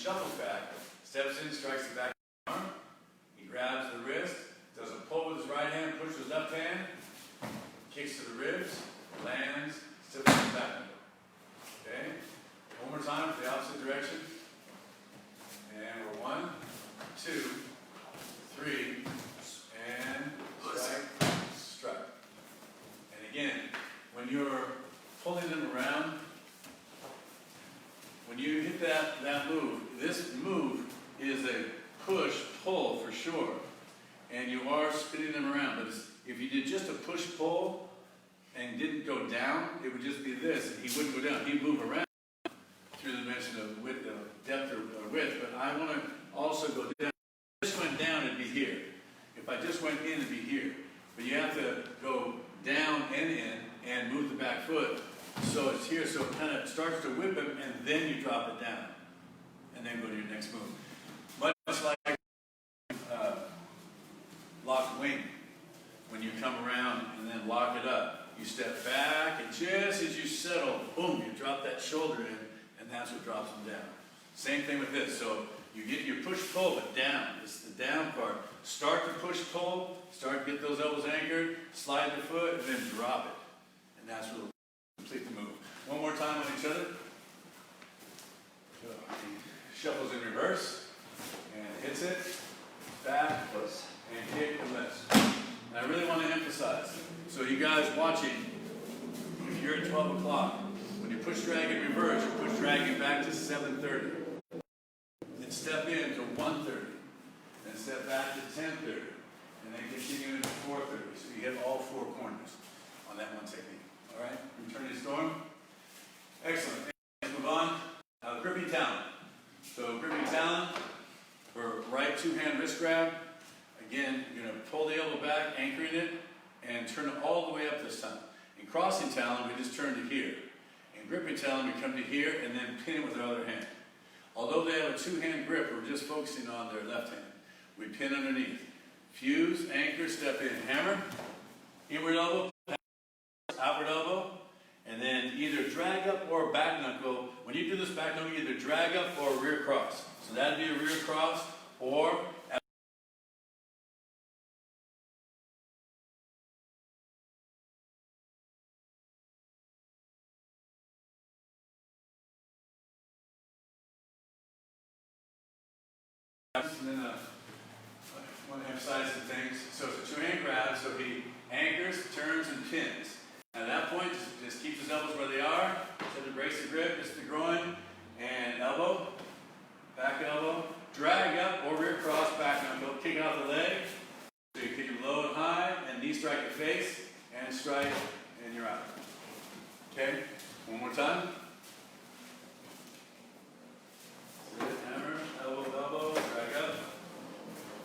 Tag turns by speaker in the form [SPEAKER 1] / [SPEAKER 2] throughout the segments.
[SPEAKER 1] shuffles back, steps in, strikes the back of the arm, he grabs the wrist, does a pull with his right hand, pushes his left hand, kicks to the ribs, lands, steps in the back knuckle. Okay? One more time with the opposite direction. And we're 1, 2, 3, and strike, strike. And again, when you're pulling them around, when you hit that move, this move is a push-pull for sure. And you are spinning them around. But if you did just a push-pull and didn't go down, it would just be this. He wouldn't go down. He'd move around through the dimension of width, depth or width. But I want to also go down. If I just went down, it'd be here. If I just went in, it'd be here. But you have to go down and in and move the back foot. So it's here, so it kind of starts to whip him, and then you drop it down. And then go to your next move. Much like lock wing. When you come around and then lock it up, you step back, and just as you settle, boom, you drop that shoulder in, and that's what drops them down. Same thing with this. So you get your push-pull, but down. It's the down part. Start the push-pull, start to get those elbows anchored, slide the foot, and then drop it. And that's what will complete the move. One more time on each other. So he shuffles in reverse, and hits it, back, and kick and lifts. And I really want to emphasize, so you guys watching, if you're at 12 o'clock, when you push drag in reverse, you push drag it back to 7:30. Then step in to 1:30. Then step back to 10:30. And then continue into 4:30. So you hit all 4 corners on that one technique. All right? Return to storm. Excellent. Let's move on. Now, the gripping talon. So gripping talon for right 2-hand wrist grab. Again, you're going to pull the elbow back, anchoring it, and turn it all the way up this time. In crossing talon, we just turn to here. In gripping talon, we come to here and then pin it with our other hand. Although they have a 2-hand grip, we're just focusing on their left hand. We pin underneath. Fuse, anchor, step in, hammer, inward elbow, outward elbow, and then either drag up or back knuckle. When you do this back knuckle, either drag up or rear cross. So that'd be a rear cross, or and then I want to emphasize some things. So it's a 2-hand grab, so he anchors, turns, and pins. And at that point, just keeps his elbows where they are. So to brace the grip, just the groin, and elbow, back elbow, drag up or rear cross, back knuckle, kick out the leg. So you kick it low and high, and knee strike the face, and strike, and you're out. Okay? One more time. Hammer, elbow, elbow, drag up,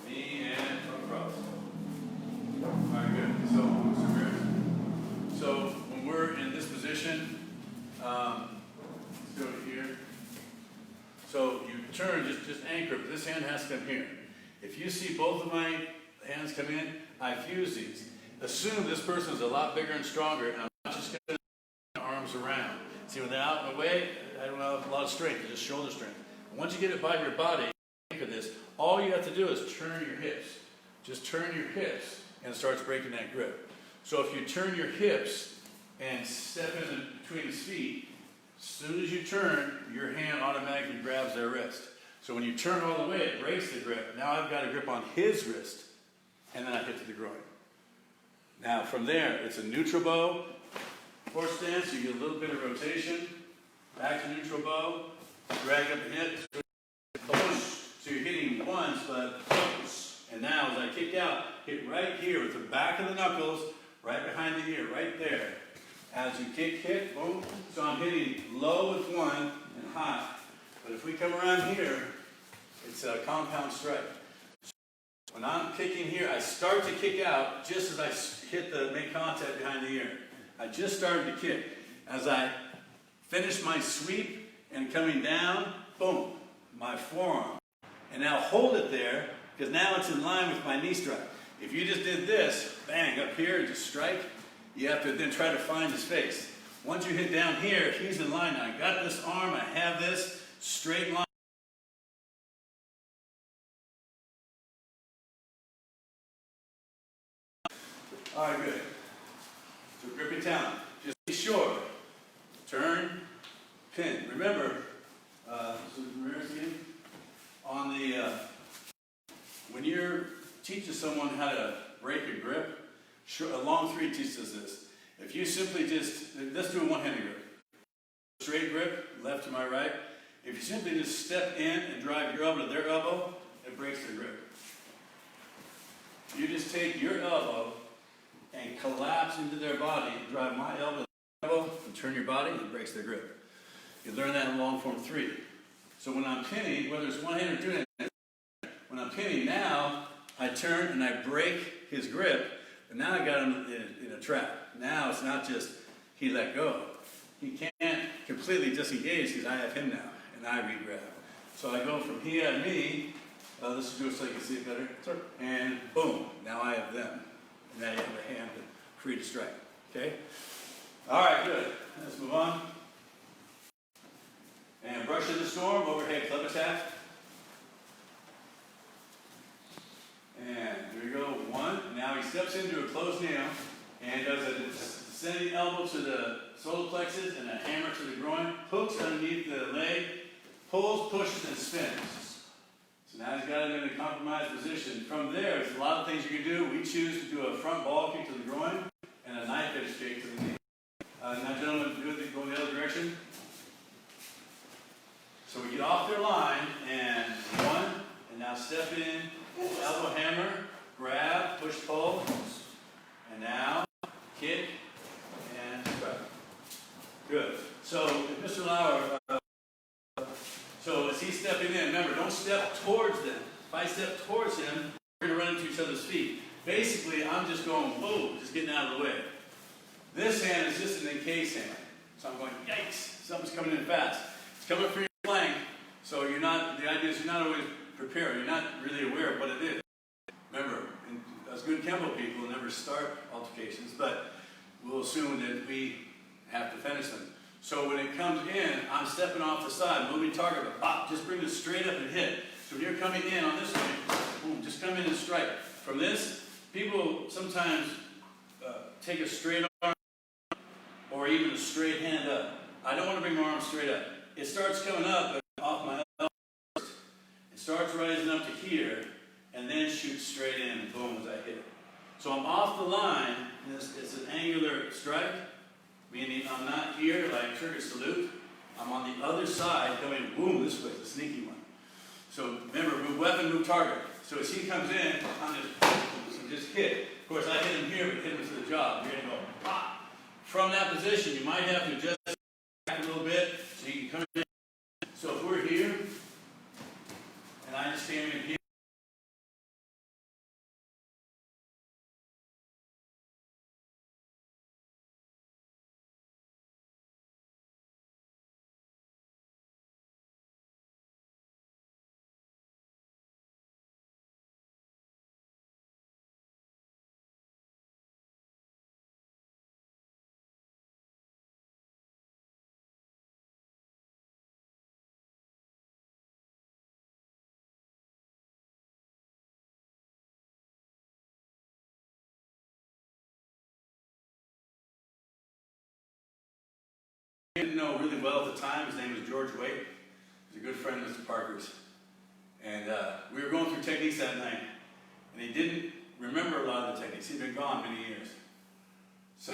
[SPEAKER 1] knee, and across. Alright, good. So when we're in this position, let's go to here. So you turn, just anchor, but this hand has to come here. If you see both of my hands come in, I fuse these. Assume this person is a lot bigger and stronger, and I'm not just going to put my arms around. See, when they're out in the way, I don't have a lot of strength, it's just shoulder strength. Once you get it by your body, anchor this, all you have to do is turn your hips. Just turn your hips, and it starts breaking that grip. So if you turn your hips and step in between his feet, as soon as you turn, your hand automatically grabs their wrist. So when you turn all the way, it breaks the grip. Now I've got a grip on his wrist, and then I hit to the groin. Now from there, it's a neutral bow, horse stance, you get a little bit of rotation, back to neutral bow, drag up the hip, push. So you're hitting once, but push. And now as I kick out, hit right here with the back of the knuckles, right behind the ear, right there. As you kick, hit, boom. So I'm hitting low with one and high. But if we come around here, it's a compound strike. When I'm kicking here, I start to kick out just as I make contact behind the ear. I just started to kick. As I finish my sweep and coming down, boom, my forearm. And now hold it there, because now it's in line with my knee strike. If you just did this, bang, up here, and just strike, you have to then try to find his face. Once you hit down here, he's in line. I got this arm, I have this straight line. All right, good. So grip your talent. Just be sure. Turn, pin. Remember, so on the, when you're teaching someone how to break a grip, a long three teaches us this. If you simply just, let's do a one-handed grip. Straight grip, left to my right. If you simply just step in and drive your elbow to their elbow, it breaks their grip. You just take your elbow and collapse into their body, and drive my elbow to their elbow, and turn your body, and it breaks their grip. You learn that in long form 3. So when I'm pinning, whether it's one hand or two hands, when I'm pinning now, I turn and I break his grip, and now I got him in a trap. Now it's not just he let go. He can't completely disengage because I have him now, and I re-grab. So I go from he and me, let's do it so you can see it better, and boom, now I have them. And now you have a hand free to strike, okay? All right, good. Let's move on. And brush in the storm, overhead club attack. And here we go, 1. Now he steps into a closed nail and does a descending elbow to the solar plexus and a hammer to the groin, hooks underneath the leg, pulls, pushes, and spins. So now he's got it in a compromised position. From there, there's a lot of things you can do. We choose to do a front ball kick to the groin and a knife edge kick to the knee. Now, gentlemen, go in the other direction. So we get off their line, and 1, and now step in, elbow hammer, grab, push, pull, and now kick, and strike. Good. So, Mr. Lauer, so as he's stepping in, remember, don't step towards them. If I step towards him, we're going to run into each other's feet. Basically, I'm just going, whoa, just getting out of the way. This hand is just an encase hand. So I'm going, yikes, something's coming in fast. It's coming for your flank, so you're not, the idea is you're not always prepared. You're not really aware of what it is. Remember, as good Kenpo people, we'll never start altercations, but we'll assume that we have to finish them. So when it comes in, I'm stepping off the side, moving target, but pop, just bring it straight up and hit. So when you're coming in on this way, boom, just come in and strike. From this, people sometimes take a straight arm or even a straight hand up. I don't want to bring my arm straight up. It starts coming up but off my elbow first. It starts rising up to here, and then shoots straight in, and boom, as I hit it. So I'm off the line, and it's an angular strike, meaning I'm not here like trigger salute. I'm on the other side, going boom this way, the sneaky one. So remember, move weapon, move target. So as he comes in, I'm just hit. Of course, I hit him here, but hit him to the jaw. You're going to go pop. From that position, you might have to adjust back a little bit so you can come in. So if we're here, and I just came in here, I didn't know really well at the time. His name was George Waite. He's a good friend of Mr. Parker's. And we were going through techniques that night. And he didn't remember a lot of the techniques. He'd been gone many years. So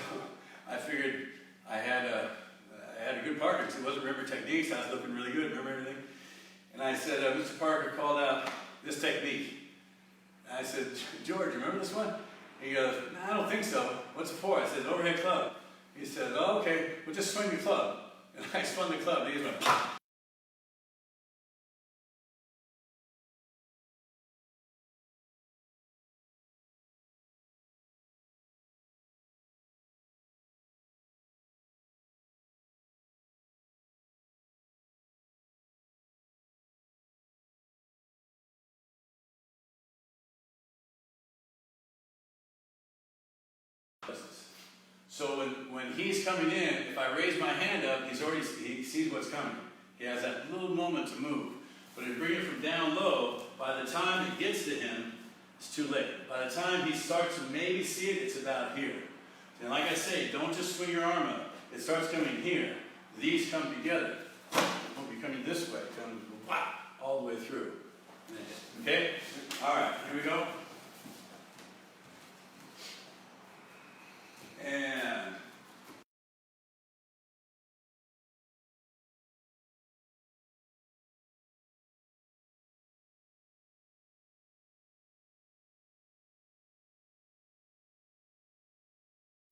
[SPEAKER 1] I figured I had a good partner because he wasn't remembering techniques. I was looking really good, remember everything. And I said, Mr. Parker called out this technique. And I said, George, remember this one? He goes, no, I don't think so. What's it for? I said, overhead club. He said, oh, okay, well just swing the club. And I spun the club, and he just went, pop. So when he's coming in, if I raise my hand up, he sees what's coming. He has that little moment to move. But if you bring it from down low, by the time it gets to him, it's too late. By the time he starts to maybe see it, it's about here. And like I say, don't just swing your arm up. It starts coming here. These come together. It won't be coming this way. It comes whop, all the way through. Okay? All right, here we go. And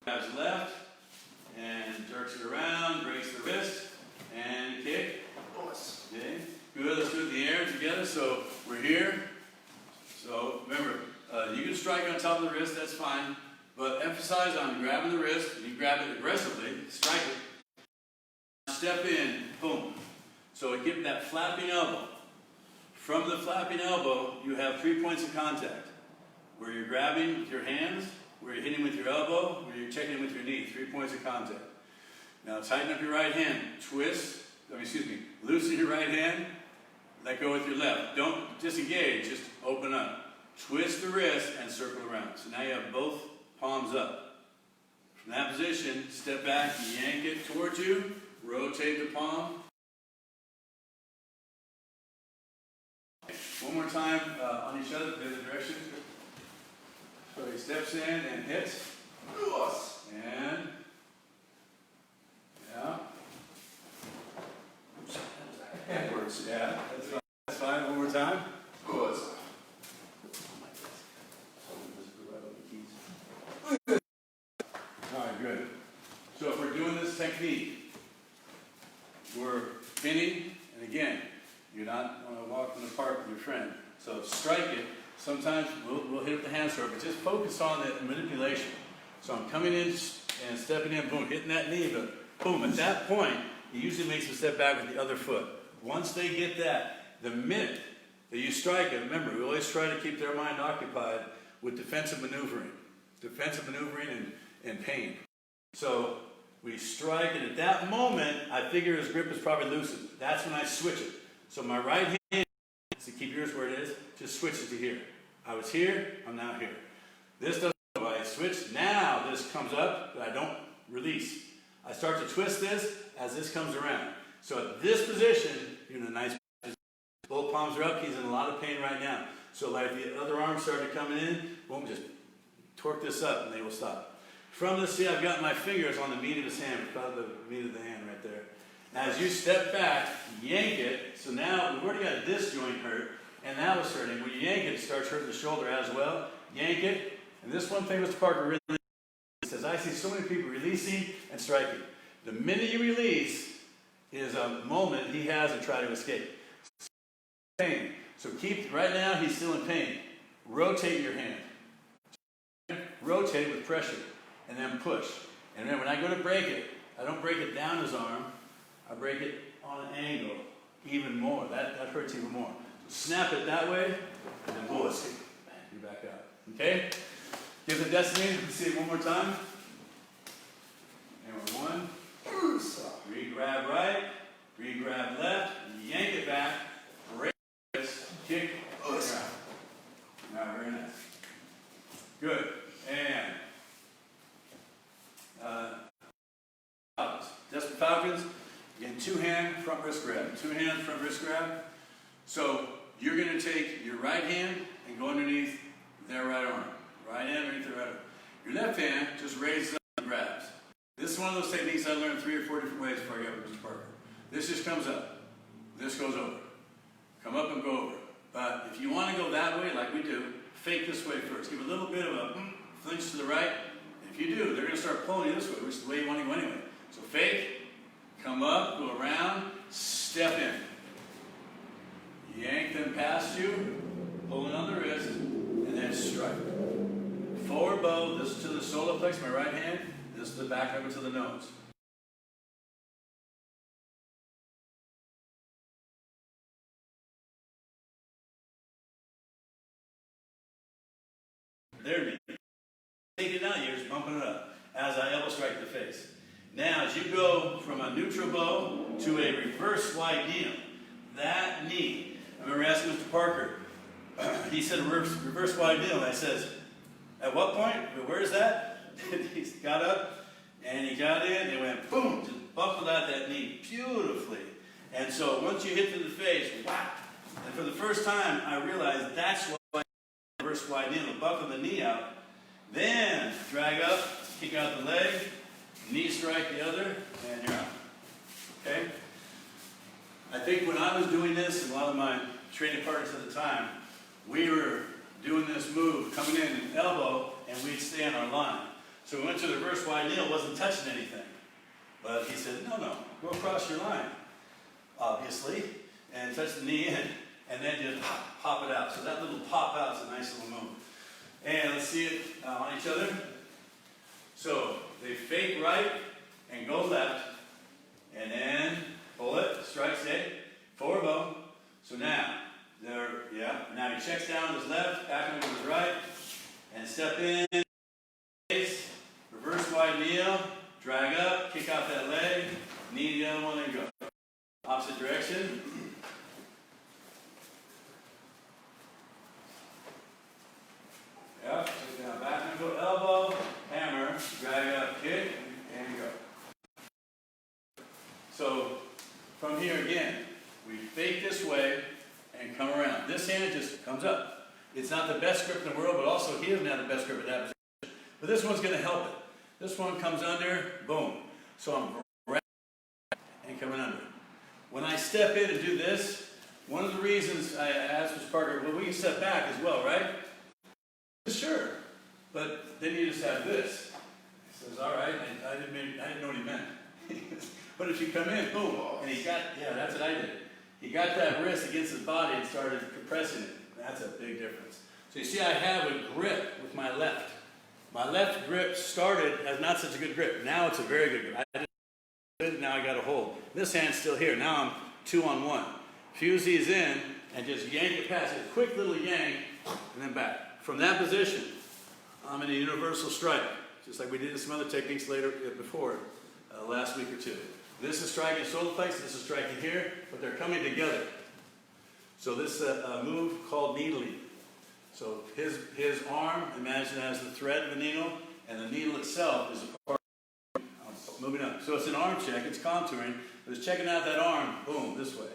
[SPEAKER 1] grabs left and jerks it around, breaks the wrist, and kick. Okay, good. Let's do it in the air together. So we're here. So remember, you can strike on top of the wrist, that's fine. But emphasize on grabbing the wrist. You grab it aggressively, strike it. Step in, boom. So give it that flapping elbow. From the flapping elbow, you have 3 points of contact. Where you're grabbing with your hands, where you're hitting with your elbow, where you're checking with your knee. 3 points of contact. Now tighten up your right hand. Twist, loosen your right hand. Let go with your left. Don't disengage, just open up. Twist the wrist and circle around. So now you have both palms up. From that position, step back, yank it towards you, rotate the palm. One more time on each other, the other direction. So he steps in and hits. And, yeah. Backwards, yeah. That's fine. One more time. Good. All right, good. So if we're doing this technique, we're pinning, and again, you're not going to walk in the park with your friend. So strike it. Sometimes we'll hit with the hand stroke, but just focus on the manipulation. So I'm coming in and stepping in, boom, hitting that knee, but boom, at that point, he usually makes a step back with the other foot. Once they get that, the minute that you strike it, remember, we always try to keep their mind occupied with defensive maneuvering and pain. So we strike, and at that moment, I figure his grip is probably loosened. That's when I switch it. So my right hand, to keep yours where it is, just switch it to here. I was here, I'm now here. This doesn't go, I switch, now this comes up, but I don't release. I start to twist this as this comes around. So at this position, you're in a nice position. Both palms are up, he's in a lot of pain right now. So like the other arm started coming in, boom, just torque this up and they will stop. From this, see, I've got my fingers on the meat of his hand, probably the meat of the hand right there. As you step back, yank it, so now we've already got this joint hurt, and that was hurting. When you yank it, it starts hurting the shoulder as well. Yank it, and this one thing Mr. Parker really says, I see so many people releasing and striking. The minute you release is a moment he has to try to escape. Pain. So keep, right now he's still in pain. Rotate your hand. Rotate with pressure, and then push. And then when I go to break it, I don't break it down his arm, I break it on an angle even more. That hurts even more. So snap it that way, and then pull it. You're back out. Okay? Give the destiny. Let's see it one more time. And we're one. Re-grab right, re-grab left, yank it back, break this, kick, grab. Now, very nice. Good. And Desperate Falcons, again, two-hand front wrist grab. Two-hand front wrist grab. So you're going to take your right hand and go underneath their right arm. Right hand underneath their right arm. Your left hand just raises up and grabs. This is one of those techniques I learned 3 or 4 different ways before I got with Mr. Parker. This just comes up. This goes over. Come up and go over. But if you want to go that way, like we do, fake this way first. Give a little bit of a flinch to the right. If you do, they're going to start pulling you this way, which is the way you want to go anyway. So fake, come up, go around, step in. Yank them past you, pulling on the wrist, and then strike. Forward bow, this is to the solar plex, my right hand. This is the back over to the nose. There it is. Take it out, you're just bumping it up as I elbow strike the face. Now, as you go from a neutral bow to a reverse slide knee, that knee, I remember asking Mr. Parker, he said reverse wide kneel, and I says, at what point? Where is that? He got up, and he got in, and went boom, just buckled out that knee beautifully. And so once you hit to the face, whack. And for the first time, I realized that's why reverse wide kneel, buckle the knee out, then drag up, kick out the leg, knee strike the other, and you're out. Okay? I think when I was doing this, and a lot of my training partners at the time, we were doing this move, coming in and elbow, and we'd stay on our line. So we went to the reverse wide kneel, wasn't touching anything. But he said, no, go across your line, obviously, and touch the knee in, and then just pop it out. So that little pop out is a nice little move. And let's see it on each other. So they fake right and go left, and then pull it, strike, stay, forward bow. So now, now he checks down his left, back over his right, and step in, face, reverse wide kneel, drag up, kick out that leg, knee the other one, and go. Opposite direction. Yep, take down, back and go, elbow, hammer, drag up, kick, and go. So, from here again, we fake this way and come around. This hand just comes up. It's not the best grip in the world, but also he doesn't have the best grip at that position. But this one's going to help it. This one comes under, boom. So I'm grabbing and coming under. When I step in and do this, one of the reasons I asked Mr. Parker, well, we can step back as well, right? Sure. But then you just have this. He says, all right, I didn't know what he meant. But if you come in, boom, and he got, that's what I did. He got that wrist against his body and started compressing it. That's a big difference. So you see, I have a grip with my left. My left grip started as not such a good grip. Now it's a very good grip. I did it, now I got a hold. This hand's still here. Now I'm 2-on-1. Fuse these in and just yank it past. A quick little yank and then back. From that position, I'm in a universal strike, just like we did in some other techniques before, last week or two. This is striking solar plex, this is striking here, but they're coming together. So this is a move called needling. So his arm, imagine as the thread of the needle, and the needle itself is a part of moving up. So it's an arm check, it's contouring, but it's checking out that arm, boom, this way.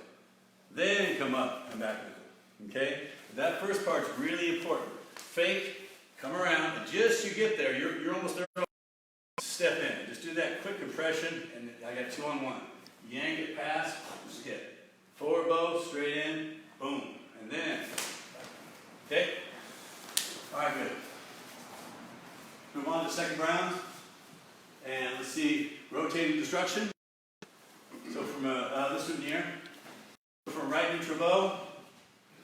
[SPEAKER 1] Then come up and back with it. Okay? That first part's really important. Fake, come around, and just you get there, you're almost there. Step in. Just do that quick compression, and I got 2-on-1. Yank it past, just hit. Forward bow, straight in, boom. And then, okay? All right, good. Move on to the second round. And let's see, rotating destruction. So from this one here, from right neutral bow,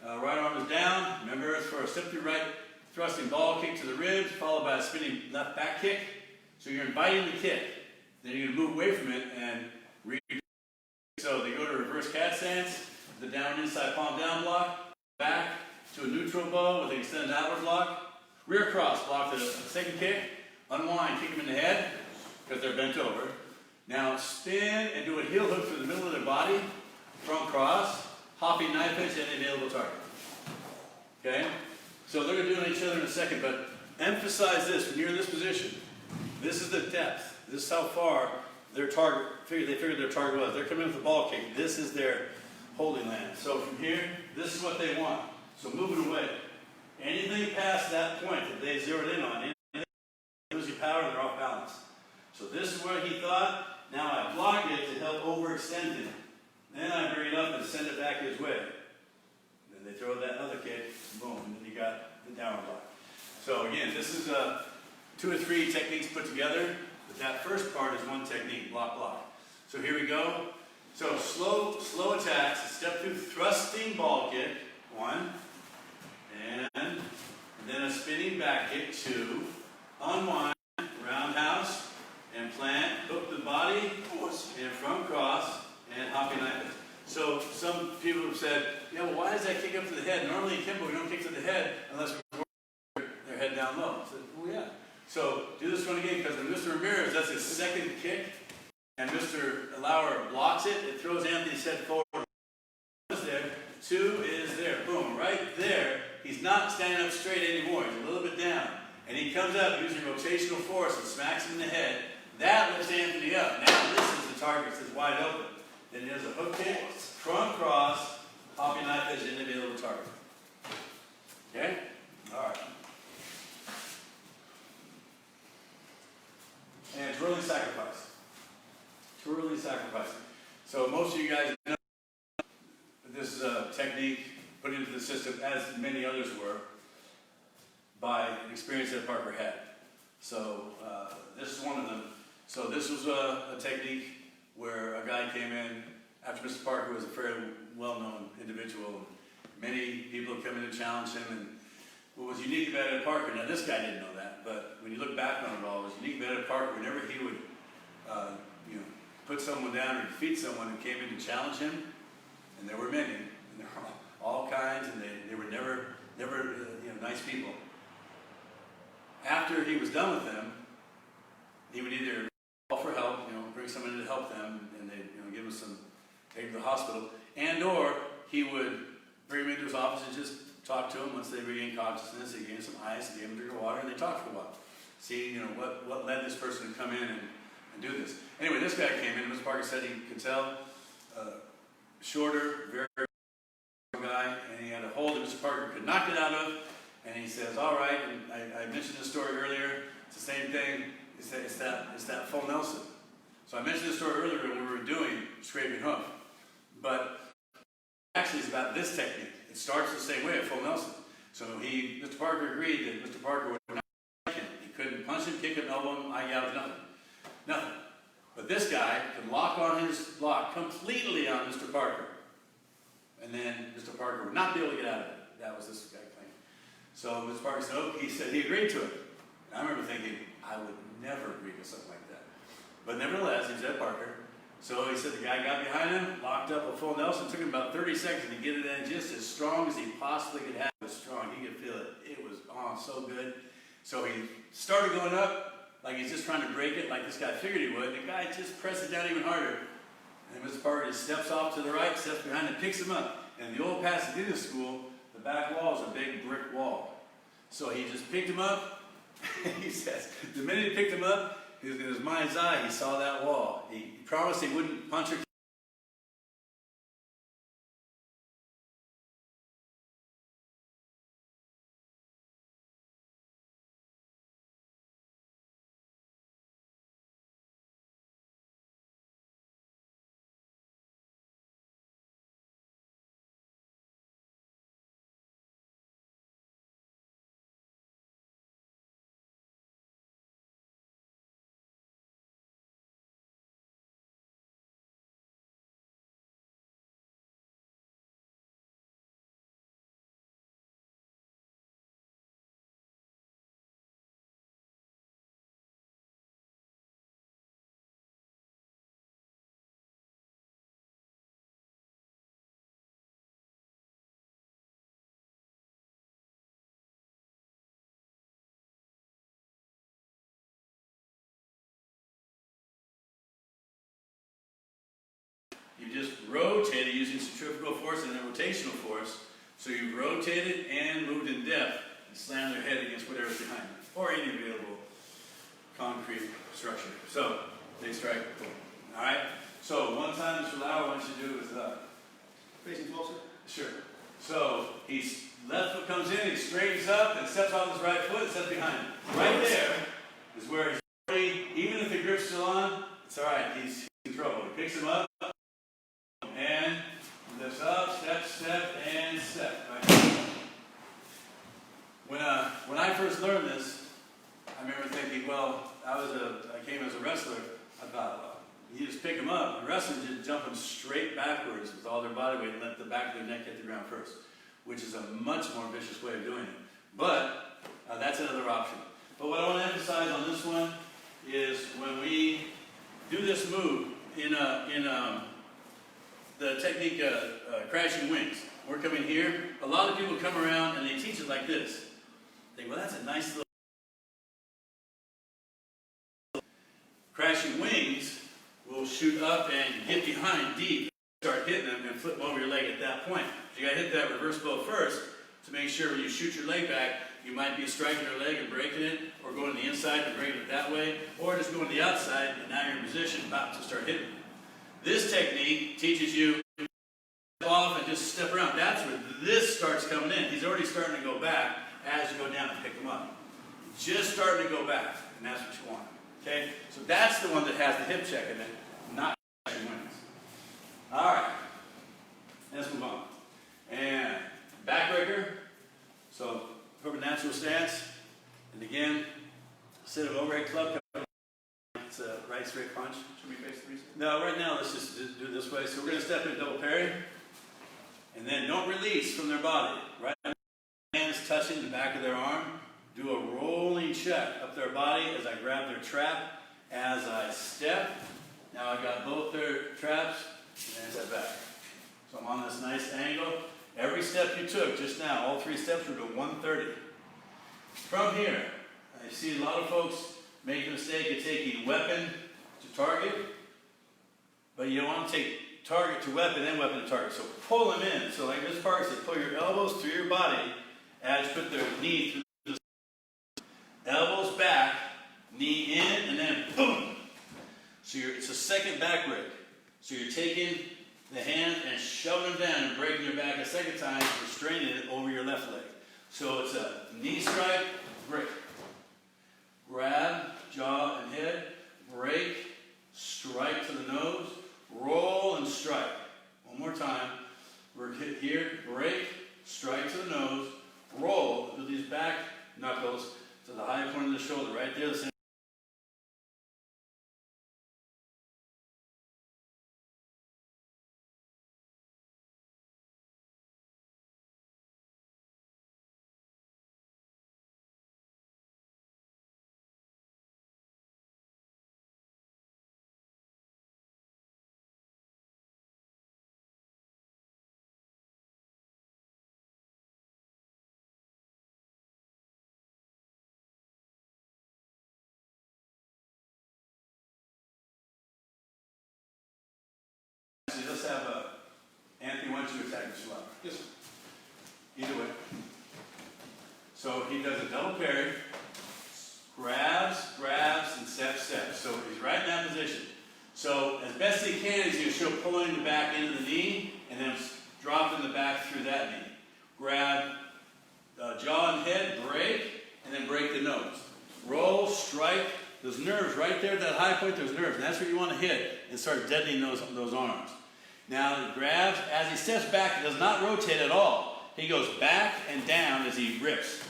[SPEAKER 1] right arm is down. Remember, it's for a step through right thrusting ball kick to the ribs, followed by a spinning left back kick. So you're inviting the kick. Then you're going to move away from it and so they go to reverse cat stance, the down inside palm down block, back to a neutral bow with an extended outward block, rear cross block to the second kick, unwind, kick them in the head because they're bent over. Now spin and do a heel hook through the middle of their body, front cross, hopping knife edge and available target. Okay? So they're going to do it on each other in a second, but emphasize this when you're in this position. This is the depth. This is how far their target, they figured their target was. They're coming with the ball kick. This is their holding land. So from here, this is what they want. So move it away. Anything past that point that they zeroed in on, lose your power and they're off balance. So this is where he thought. Now I block it to help overextend him. Then I bring it up and send it back his way. Then they throw that other kick, boom, and then you got the downward block. So again, this is 2 or 3 techniques put together, but that first part is one technique, block, block. So here we go. So slow attacks, step through thrusting ball kick, 1, and then a spinning back kick, 2, unwind, roundhouse, and plant, hook the body, and front cross, and hopping knife. So some people have said, yeah, well, why does that kick up to the head? Normally in Kenpo, we don't kick to the head unless we're their head down low. I said, well, yeah. So do this one again, because when Mr. Ramirez does his second kick, and Mr. Lauer blocks it, it throws Anthony's head forward. There. 2 is there. Boom. Right there, he's not standing up straight anymore. He's a little bit down. And he comes up using rotational force and smacks him in the head. That lifts Anthony up. Now this is the target that's wide open. Then there's a hook kick, trunk cross, hop your knife edge into the middle of the target. Okay? All right. And twirling sacrifice. Twirling sacrifice. So most of you guys know this is a technique put into the system, as many others were, by an experience that Parker had. So this is one of them. So this was a technique where a guy came in after Mr. Parker was a fairly well-known individual. Many people come in to challenge him, and what was unique about Ed Parker, now this guy didn't know that, but when you look back on it all, what was unique about Ed Parker, whenever he would put someone down or defeat someone who came in to challenge him, and there were many, and there were all kinds, and they were never nice people. After he was done with them, he would either call for help, bring someone in to help them, and they'd give him take him to the hospital, and or he would bring him into his office and just talk to him. Once they regained consciousness, he gave him some ice, he gave him a drink of water, and they talked for a while. See, what led this person to come in and do this. Anyway, this guy came in, Mr. Parker said he could tell, shorter, very, very strong guy, and he had a hold that Mr. Parker could not get out of, and he says, all right, and I mentioned this story earlier, it's the same thing, it's that full Nelson. So I mentioned this story earlier when we were doing scraping hoof, but actually it's about this technique. It starts the same way at full Nelson. So Mr. Parker agreed that Mr. Parker would not punch him. He couldn't punch him, kick him, elbow him, eye gouge, nothing. Nothing. But this guy could lock on his lock completely on Mr. Parker. And then Mr. Parker would not be able to get out of it. That was this guy claim. So Mr. Parker said, he said he agreed to it. And I remember thinking, I would never agree to something like that. But nevertheless, he said Parker. So he said the guy got behind him, locked up a full Nelson. It took him about 30 seconds to get it in just as strong as he possibly could have. It was strong. He could feel it. It was so good. So he started going up like he's just trying to break it, like this guy figured he would. The guy just pressed it down even harder. And Mr. Parker just steps off to the right, steps behind and picks him up. And the old Pasadena school, the back wall is a big brick wall. So he just picked him up. He says, the minute he picked him up, in his mind's eye, he saw that wall. He promised he wouldn't punch or kick. You just rotate it using centrifugal force and then rotational force. So you rotated and moved in depth and slammed their head against whatever's behind it, or any available concrete structure. So they strike. Boom. All right. So one time, Mr. Lauer wants you to do is facing closer. Sure. So left foot comes in, he straightens up and steps off his right foot and steps behind him. Right there is where he's already, even if the grip's still on, it's all right. He's in trouble. He picks him up. And lifts up, step, and step. Right. When I first learned this, I remember thinking, well, I came as a wrestler. I thought, well, you just pick them up. And wrestlers just jumping straight backwards with all their body weight and let the back of their neck hit the ground first, which is a much more vicious way of doing it. But that's another option. But what I want to emphasize on this one is when we do this move in the technique crashing wings. We're coming here. A lot of people come around and they teach it like this. They think, well, that's a nice little... Crashing wings will shoot up and get behind deep. Start hitting them and flip over your leg at that point. You got to hit that reverse blow first, to make sure when you shoot your leg back, you might be striking your leg and breaking it, or going to the inside and breaking it that way, or just going to the outside and now you're in position about to start hitting. This technique teaches you to step off and just step around. That's where this starts coming in. He's already starting to go back as you go down and pick him up. Just starting to go back, and that's what you want. Okay? So that's the one that has the hip check in it, not wings. All right. Let's move on. And backbreaker. So from a natural stance. And again, instead of overhead club, it's a right straight punch.
[SPEAKER 2] Should we face the reset?
[SPEAKER 1] No, right now let's just do it this way. So we're going to step in double parry. And then don't release from their body. Right? Hands touching the back of their arm. Do a rolling check up their body as I grab their trap. As I step. Now I've got both their traps. And step back. So I'm on this nice angle. Every step you took just now, all 3 steps were to 130. From here, I see a lot of folks make the mistake of taking weapon to target, but you don't want to take target to weapon and weapon to target. So pull them in. So like this part says, pull your elbows through your body as you put their knee through the elbows back, knee in, and then boom. So it's a second back break. So you're taking the hand and shoving them down and breaking your back a second time, restraining it over your left leg. So it's a knee strike, break. Grab, jaw and head, break, strike to the nose, roll and strike. One more time. We're here, break, strike to the nose, roll with these back knuckles to the high point of the shoulder, right there. Let's have Anthony, why don't you attack Mr. Lauer?
[SPEAKER 2] Yes, sir.
[SPEAKER 1] Either way. So he does a double parry, grabs, and steps. So he's right in that position. So as best he can, he's going to show pulling the back into the knee and then dropping the back through that knee. Grab jaw and head, break, and then break the nose. Roll, strike. Those nerves right there, that high point, those nerves, and that's where you want to hit and start deadening those arms. Now he grabs, as he steps back, he does not rotate at all. He goes back and down as he rips.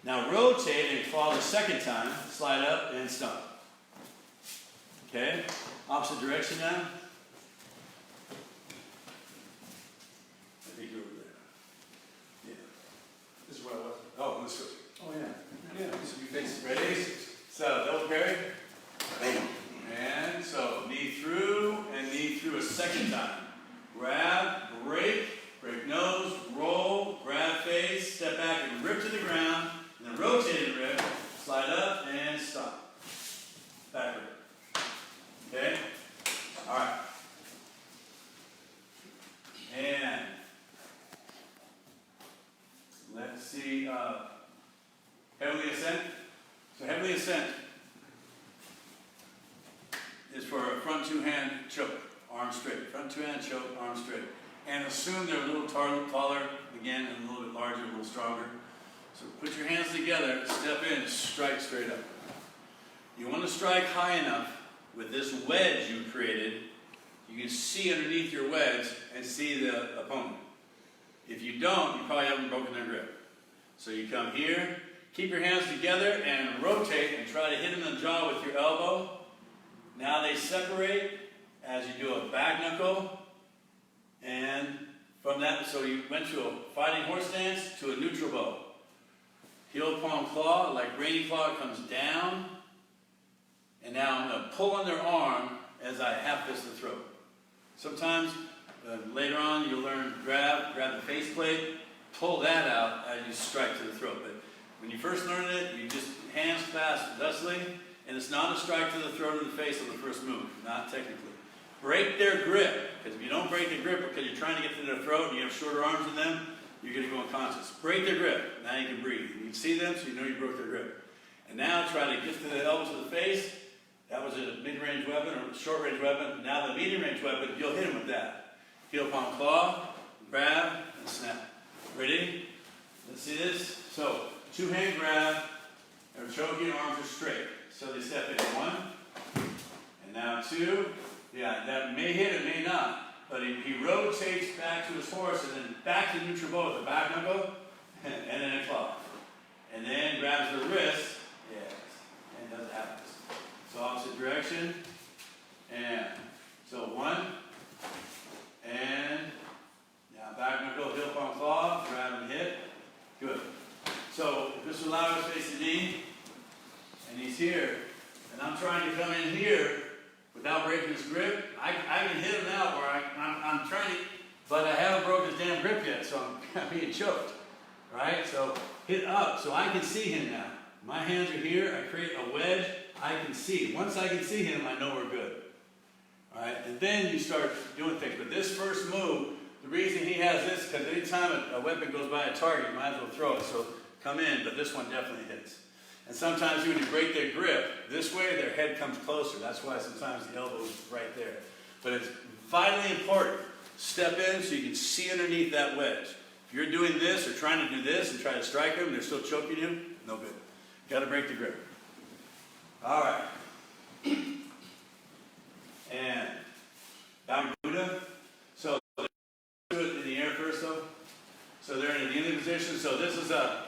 [SPEAKER 1] Now rotate and fall the second time, slide up and stop. Okay? Opposite direction now. I think you're over there. Yeah.
[SPEAKER 2] This is where I was.
[SPEAKER 1] Oh, let's go.
[SPEAKER 2] Oh, yeah.
[SPEAKER 1] Yeah.
[SPEAKER 2] So we face
[SPEAKER 1] Ready? So, double parry. Bam. And so, knee through and knee through a second time. Grab, break nose, roll, grab face, step back and rip to the ground, and then rotate and rip, slide up and stop. Backward. Okay? Alright. And let's see, heavenly ascent. So heavenly ascent is for a front 2-hand choke, arm straight. Front 2-hand choke, arm straight. And assume they're a little taller, again, and a little bit larger, a little stronger. So put your hands together, step in, strike straight up. You want to strike high enough with this wedge you created, you can see underneath your wedge and see the opponent. If you don't, you probably haven't broken their grip. So you come here, keep your hands together and rotate and try to hit them in the jaw with your elbow. Now they separate as you do a back knuckle. And from that, so you went to a fighting horse stance to a neutral bow. Heel palm claw, like reining claw, comes down. And now I'm going to pull on their arm as I half fist the throat. Sometimes, later on, you'll learn grab the faceplate, pull that out as you strike to the throat. But when you first learn it, you just hands fast thusly, and it's not a strike to the throat or the face on the first move, not technically. Break their grip, because if you don't break the grip because you're trying to get to their throat and you have shorter arms than them, you're gonna go unconscious. Break their grip, now you can breathe. You can see them, so you know you broke their grip. And now try to get to the elbows of the face. That was a mid-range weapon or short-range weapon. Now the medium-range weapon, you'll hit him with that. Heel, palm, claw, grab, and snap. Ready? Let's see this. So, two-hand grab, they're choking, arms are straight. So they step in, one, and now two. Yeah, that may hit, it may not. But he rotates back to his horse and then back to neutral bow with the back knuckle, and then a claw. And then grabs the wrist, yes, and does it happens. So opposite direction, and so one, and now back knuckle, heel, palm, claw, grab and hit. Good. So if this will allow us to face the knee, and he's here, and I'm trying to come in here without breaking his grip, I can hit him now where I'm trying to, but I haven't broken his damn grip yet, so I'm being choked. Right? So hit up, so I can see him now. My hands are here, I create a wedge, I can see. Once I can see him, I know we're good. Alright, and then you start doing things. But this first move, the reason he has this, because anytime a weapon goes by a target, you might as well throw it. So come in, but this one definitely hits. And sometimes when you break their grip, this way their head comes closer. That's why sometimes the elbow is right there. But it's vitally important. Step in so you can see underneath that wedge. If you're doing this or trying to do this and try to strike them, they're still choking you, no good. Got to break the grip. All right. And down Buddha. So do it in the air first though. So they're in a kneeling position. So this is a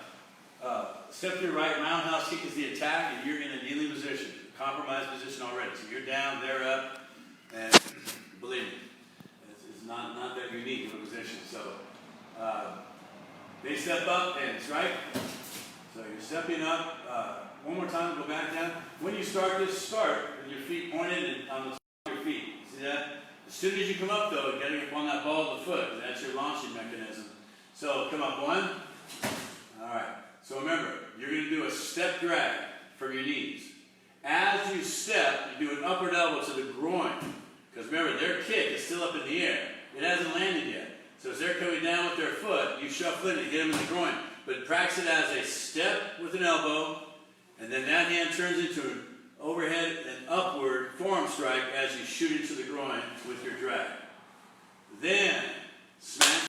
[SPEAKER 1] step to your right, roundhouse kick is the attack, and you're in a kneeling position, compromised position already. So you're down, they're up, and believe me, it's not that unique of a position. So they step up and strike. So you're stepping up. One more time, go back down. When you start this, start with your feet pointed and on the top of your feet. See that? As soon as you come up though, you got to get on that ball of the foot. That's your launching mechanism. So come up one. All right. So remember, you're going to do a step drag from your knees. As you step, you do an upward elbow to the groin. Because remember, their kick is still up in the air. It hasn't landed yet. So as they're coming down with their foot, you shuffle in and get them in the groin. But practice it as a step with an elbow, and then that hand turns into an overhead and upward forearm strike as you shoot into the groin with your drag. Then, smash.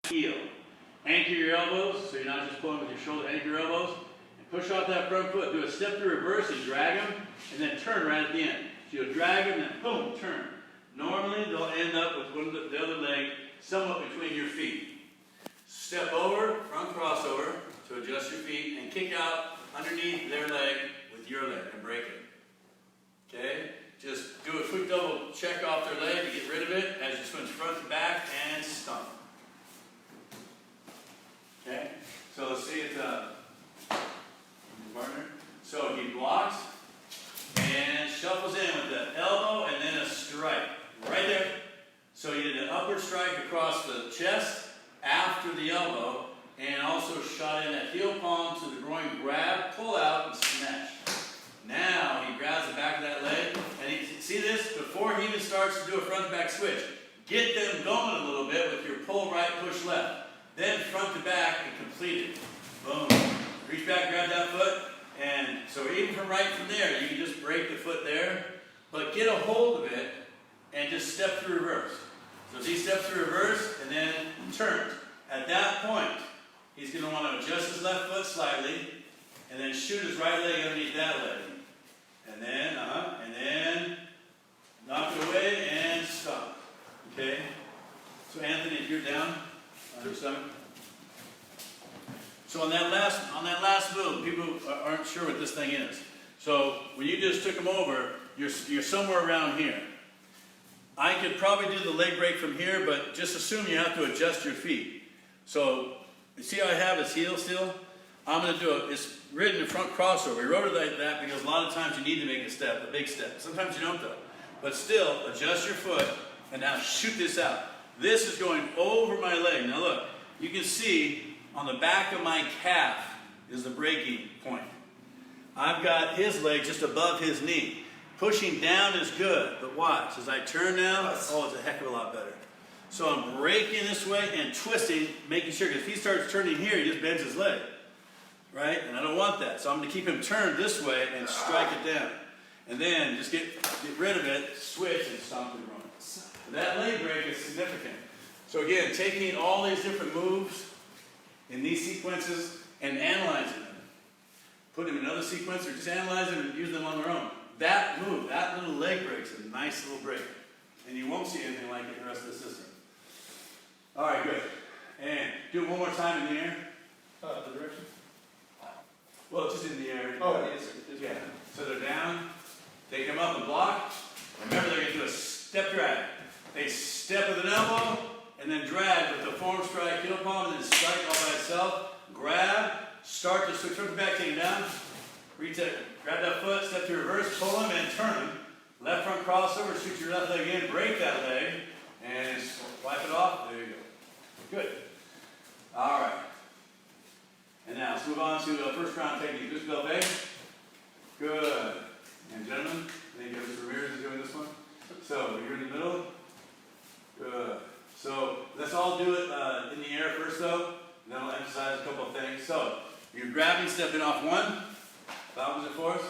[SPEAKER 1] Heel. Anchor your elbows, so you're not just pulling with your shoulder. Anchor your elbows, and push off that front foot. Do a step to reverse and drag them, and then turn right at the end. So you'll drag them, and then boom, turn. Normally, they'll end up with one of the other leg somewhat between your feet. Step over, front crossover, to adjust your feet, and kick out underneath their leg with your leg, and break it. Okay? Just do a quick double check off their leg to get rid of it as you switch front to back, and stomp. Okay, so let's see it, partner. So he blocks and shuffles in with the elbow and then a strike. Right there. So you did an upward strike across the chest after the elbow and also shot in that heel palm to the groin, grab, pull out, and smash. Now he grabs the back of that leg and see this? Before he even starts to do a front to back switch, get them going a little bit with your pull right, push left. Then front to back and complete it. Boom. Reach back, grab that foot. And so even from right from there, you can just break the foot there. But get a hold of it and just step through reverse. So as he steps through reverse and then turns. At that point, he's going to want to adjust his left foot slightly and then shoot his right leg underneath that leg. And then knock it away and stop. Okay? So Anthony, if you're down, so on that last move, people aren't sure what this thing is. So when you just took them over, you're somewhere around here. I could probably do the leg break from here, but just assume you have to adjust your feet. So you see how I have his heel still? I'm going to do it's written in front crossover. We wrote it like that because a lot of times you need to make a step, a big step. Sometimes you don't though. But still, adjust your foot and now shoot this out. This is going over my leg. Now look, you can see on the back of my calf is the breaking point. I've got his leg just above his knee. Pushing down is good, but watch, as I turn now, oh, it's a heck of a lot better. So I'm breaking this way and twisting, making sure, because if he starts turning here, he just bends his leg, right? And I don't want that, so I'm going to keep him turned this way and strike it down. And then just get rid of it, switch, and stomp and run. That leg break is significant. So again, taking all these different moves in these sequences and analyzing them. Put them in another sequence or just analyze them and use them on their own. That move, that little leg break is a nice little break. And you won't see anything like it in the rest of the system. All right, good. And do it one more time in the air.
[SPEAKER 2] The direction?
[SPEAKER 1] Well, just in the air.
[SPEAKER 2] Oh, it is.
[SPEAKER 1] Yeah. So they're down. They come up and block. Remember, they're going to do a step drag. They step with an elbow and then drag with the form strike, heel palm, and then strike all by itself. Grab, start to switch from the back, take it down. Reach it, grab that foot, step to reverse, pull him and turn him. Left front crossover, shoot your left leg in, break that leg, and wipe it off. There you go. Good. All right. And now let's move on to the first round technique. This belly. Good. And gentlemen, I think Mr. Ramirez is doing this one. So you're in the middle. Good. So let's all do it in the air first though. And then I'll emphasize a couple of things. So you're grabbing, stepping off one. Opposite force.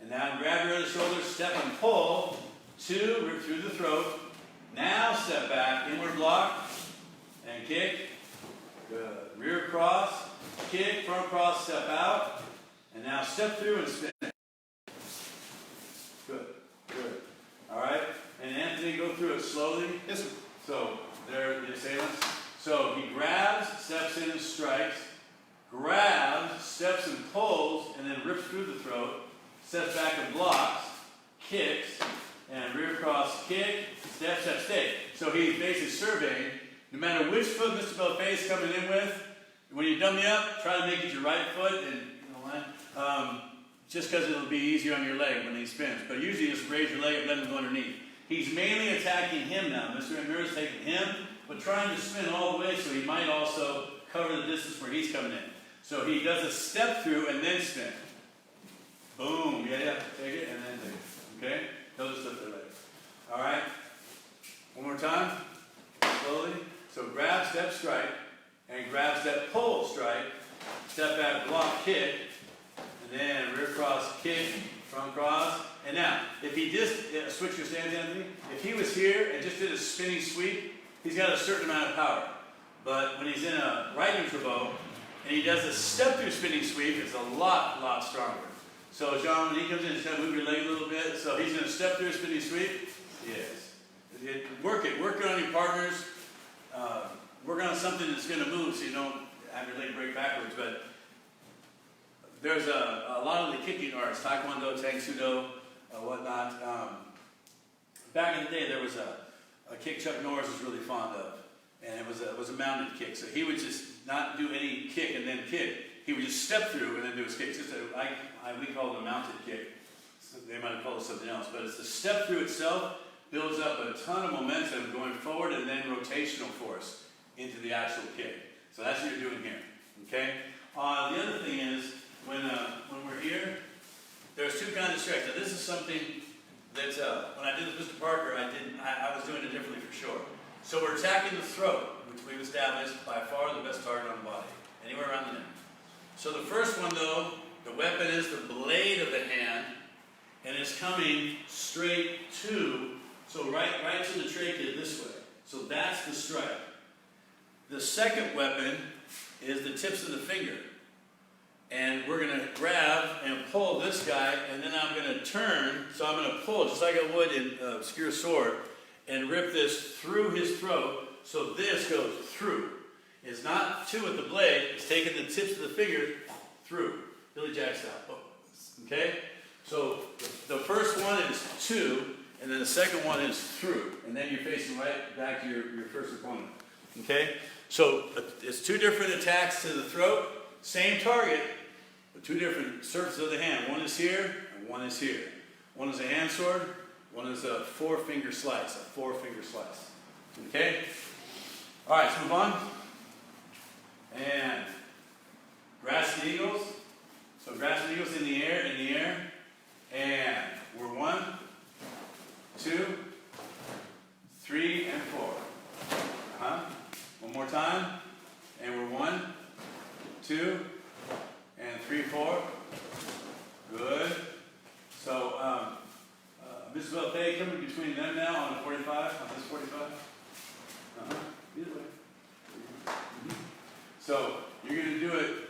[SPEAKER 1] And now grab your other shoulder, step and pull. Two, rip through the throat. Now step back, inward block, and kick. Good. Rear cross, kick, front cross, step out. And now step through and spin. Good. Good. All right. And Anthony, go through it slowly.
[SPEAKER 2] Yes, sir.
[SPEAKER 1] So there are the assailants. So he grabs, steps in and strikes. Grabs, steps and pulls, and then rips through the throat. Steps back and blocks. Kicks. And rear cross kick. Step, step, stay. So he's basically surveying. No matter which foot Mr. Belfay is coming in with, when you dummy up, try to make it your right foot. And you know what? Just because it'll be easier on your leg when he spins. But usually just raise your leg and let him go underneath. He's mainly attacking him now. Mr. Ramirez taking him, but trying to spin all the way so he might also cover the distance where he's coming in. So he does a step through and then spin. Boom. Yeah. Take it and then take it. Okay? They'll just lift their leg. All right? One more time. Slowly. So grab, step, strike. And grab, step, pull, strike. Step back, block, kick. And then rear cross, kick, front cross. And now, if he just, switch your stance, Anthony. If he was here and just did a spinning sweep, he's got a certain amount of power. But when he's in a right neutral bow, and he does a step through spinning sweep, it's a lot stronger. So John, when he comes in, he's going to move your leg a little bit. So he's going to step through a spinning sweep. Yes. Work it. Work it on your partners. Work on something that's going to move so you don't have your leg break backwards. But there's a lot of the kicking arts, Taekwondo, Tang Sudo, whatnot. Back in the day, there was a kick Chuck Norris was really fond of. And it was a mounted kick. So he would just not do any kick and then kick. He would just step through and then do his kick. It's just we call it a mounted kick. So they might have called it something else. But it's the step through itself builds up a ton of momentum going forward and then rotational force into the actual kick. So that's what you're doing here. Okay? The other thing is, when we're here, there's two kinds of strikes. Now this is something that when I did with Mr. Parker, I was doing it differently for sure. So we're attacking the throat, which we've established by far the best target on the body, anywhere around the neck. So the first one though, the weapon is the blade of the hand, and it's coming straight to, so right to the trachea this way. So that's the strike. The second weapon is the tips of the finger. And we're going to grab and pull this guy, and then I'm going to turn, so I'm going to pull, just like I would in obscure sword, and rip this through his throat, so this goes through. It's not two with the blade, it's taking the tips of the finger through. Billy Jack style. Okay? So the first one is two, and then the second one is through. And then you're facing right back to your first opponent. Okay? So it's two different attacks to the throat, same target, but two different surfaces of the hand. One is here, and one is here. One is a hand sword, One is a 4-finger slice, a 4-finger slice. Okay? All right, let's move on. And grass and eagles. So grass and eagles in the air. And we're 1, 2, 3, and 4. One more time. And we're 1, 2, and 3, 4. Good. So, Mrs. Buffet, coming between them now on the 45, on this 45. Either way. So, you're going to do it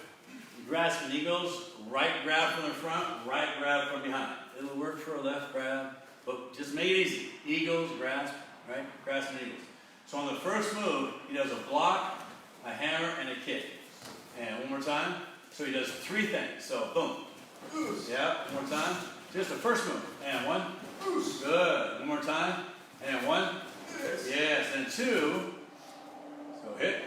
[SPEAKER 1] grass and eagles, right grab from the front, right grab from behind. It'll work for a left grab, but just make it easy. Eagles, grass, right? Grass and eagles. So on the first move, he does a block, a hammer, and a kick. And one more time. So he does 3 things. So boom. Yeah, one more time. Just the first move. And 1. Good. One more time. And 1. Yes. And 2. So hit.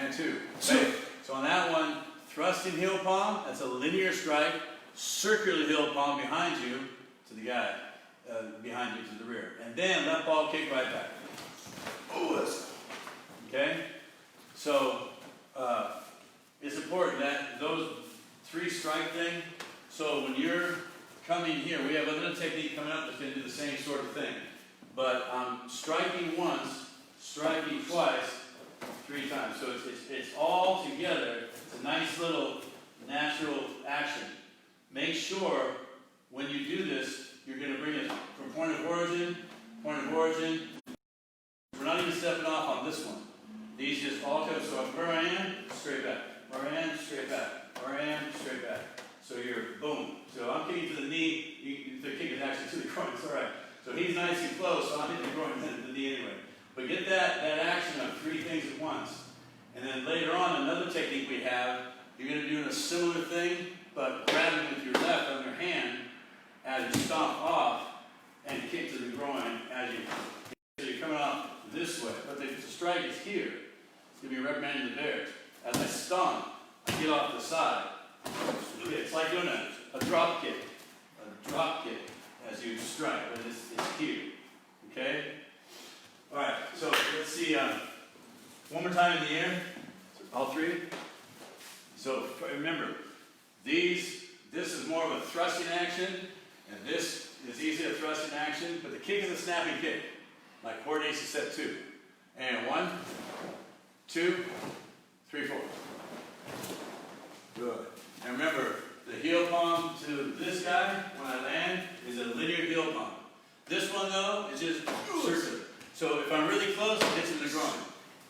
[SPEAKER 1] And 2. Bang. So on that one, thrusting heel palm, that's a linear strike. Circular heel palm behind you to the guy. Behind you to the rear. And then left ball kick right back. Okay? So, it's important that those 3 strike thing. So when you're coming here, we have another technique coming up that's going to do the same sort of thing. But striking once, striking twice, 3 times. So it's all together. It's a nice little natural action. Make sure when you do this, you're going to bring it from point of origin. We're not even stepping off on this one. These just all come. So where I am, straight back. Where I am, straight back. Where I am, straight back. So you're boom. So I'm kicking to the knee. The kick is actually to the groin. It's all right. So he's nice and close, so I'm hitting the groin and the knee anyway. But get that action of 3 things at once. And then later on, another technique we have, you're going to be doing a similar thing, but grabbing with your left on your hand as you stomp off and kick to the groin as you. So you're coming off this way, but the strike is here. It's going to be reprimanding the bear. As I stomp, I get off the side. It's like doing a drop kick. A drop kick as you strike, but it's here. Okay? Alright, so let's see. One more time in the air. All 3. So remember, this is more of a thrusting action, and this is easy a thrusting action, but the kick is a snapping kick. Like coordination set 2. And 1, 2, 3, 4. Good. And remember, the heel palm to this guy, when I land, is a linear heel palm. This one, though, is just circular. So if I'm really close, it hits him in the groin.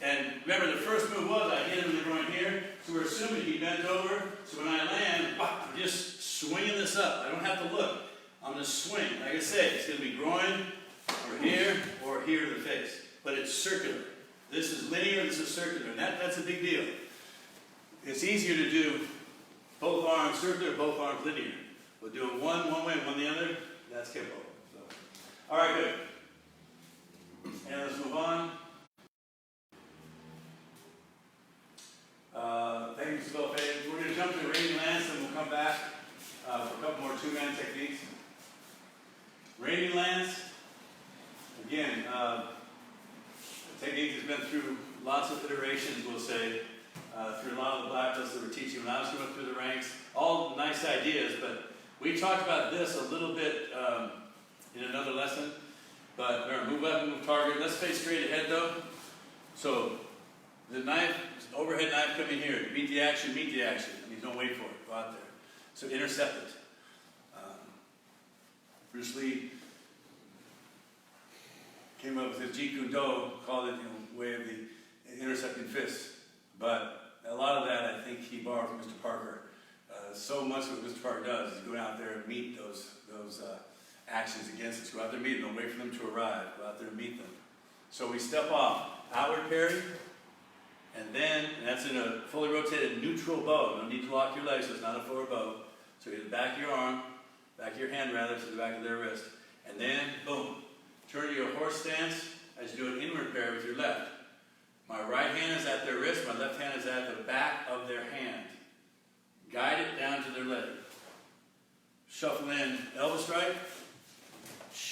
[SPEAKER 1] And remember, the first move was I hit him in the groin here, so we're assuming he bent over. So when I land, I'm just swinging this up. I don't have to look. I'm going to swing. Like I said, it's going to be groin, or here to the face. But it's circular. This is linear, this is circular. And that's a big deal. It's easier to do both arms circular, both arms linear. We'll do it one way, one the other. That's Kenpo. So. All right, good. And let's move on. Thank you, Mr. Buffet. We're going to jump to raining lance, and we'll come back for a couple more 2-man techniques. Raining lance. Again, the technique has been through lots of iterations, we'll say, through a lot of the black belts that we're teaching when I was going through the ranks. All nice ideas, but we talked about this a little bit in another lesson. But remember, move up, move target. Let's face straight ahead, though. So the knife, overhead knife coming here. Meet the action, meet the action. I mean, don't wait for it. Go out there. So intercept it. Bruce Lee came up with the Jeet Kune Do, called it, way of the intercepting fist. But a lot of that, I think, he borrowed from Mr. Parker. So much of what Mr. Parker does is go out there and meet those actions against us. Go out there and meet them. Don't wait for them to arrive. Go out there and meet them. So we step off, outward parry, and that's in a fully rotated neutral bow. You don't need to lock your legs, so it's not a forward bow. So you get the back of your arm, back of your hand rather, to the back of their wrist. And then, boom, turn to your horse stance as you do an inward parry with your left. My right hand is at their wrist, my left hand is at the back of their hand. Guide it down to their leg. Shuffle in elbow strike,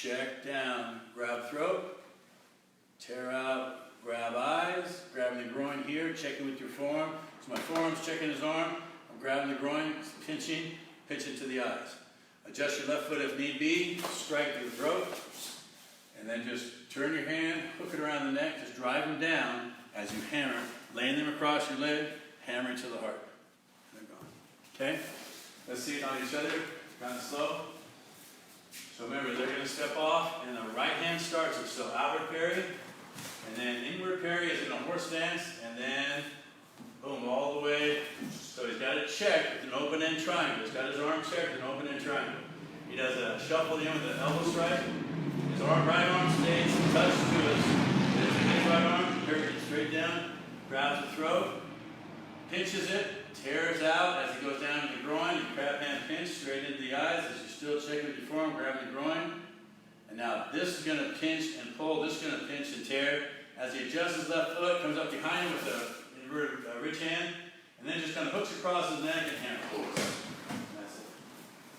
[SPEAKER 1] check down, grab throat, tear out, grab eyes, grabbing the groin here, checking with your forearm. So my forearm's checking his arm, I'm grabbing the groin, pinching, pinching to the eyes. Adjust your left foot if need be, strike to the throat, and then just turn your hand, hook it around the neck, just drive them down as you hammer, laying them across your leg, hammering to the heart. They're gone. Okay? Let's see it on each other, kind of slow. So remember, they're going to step off, and the right hand starts it. So outward parry, and then inward parry is in a horse stance, and then boom, all the way. So he's got it checked with an open end triangle. He's got his arm checked with an open end triangle. He does a shuffle in with an elbow strike. His right arm stays touched to his right arm, carries it straight down, grabs the throat, pinches it, tears out as he goes down to the groin. You crab hand pinch straight into the eyes as you're still checking with your forearm, grabbing the groin. And now this is going to pinch and pull, this is going to pinch and tear. As he adjusts his left foot, comes up behind him with the inverted rich hand, and then just kind of hooks across his neck and hammer pulls. That's it.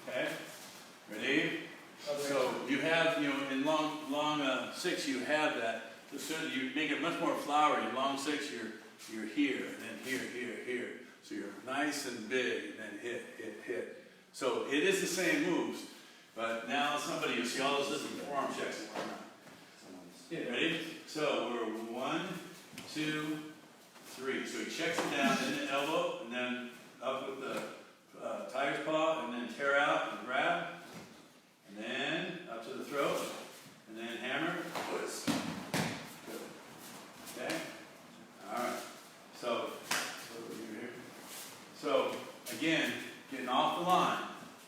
[SPEAKER 1] Okay? Ready? So you have, in long six, you have that. So you make it much more flowery. In long six, you're here, and then here, here, here. So you're nice and big, and then hit, hit, hit. So it is the same moves, but now somebody, you see all those different forearm checks. Yeah. Ready? So we're 1, 2, 3. So he checks it down, then the elbow, and then up with the tiger's paw, and then tear out and grab, and then up to the throat, and then hammer, twist. Good. Okay? All right. So again, getting off the line.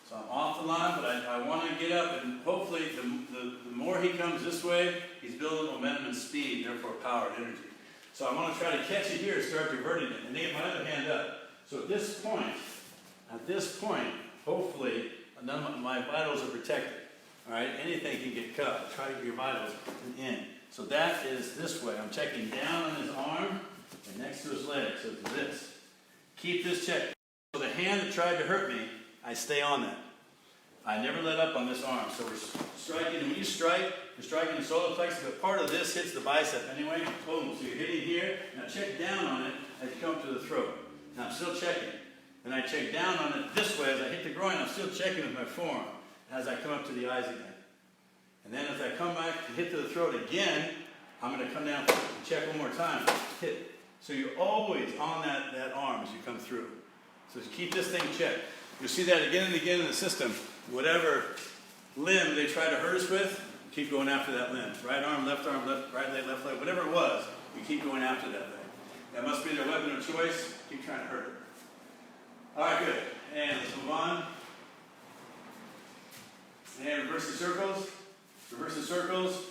[SPEAKER 1] So I'm off the line, but I want to get up, and hopefully the more he comes this way, he's building momentum and speed, therefore power and energy. So I want to try to catch it here, start diverting it, and then get my other hand up. So at this point, hopefully, none of my vitals are protected. All right, anything can get cut. Try to get your vitals in. So that is this way. I'm checking down on his arm and next to his leg. So it's this. Keep this check. So the hand that tried to hurt me, I stay on that. I never let up on this arm. So we're striking, and when you strike, you're striking the solar plexus, but part of this hits the bicep anyway. Boom. So you're hitting here. Now check down on it as you come to the throat. Now I'm still checking. Then I check down on it this way as I hit the groin. I'm still checking with my forearm as I come up to the eyes again. And then as I come back to hit to the throat again, I'm going to come down and check one more time. Hit. So you're always on that arm as you come through. So just keep this thing checked. You'll see that again and again in the system. Whatever limb they try to hurt us with, keep going after that limb. Right arm, left, right leg, left leg, whatever it was, you keep going after that leg. That must be their weapon of choice. Keep trying to hurt it. All right, good. And let's move on. And reverse the circles. Reverse the circles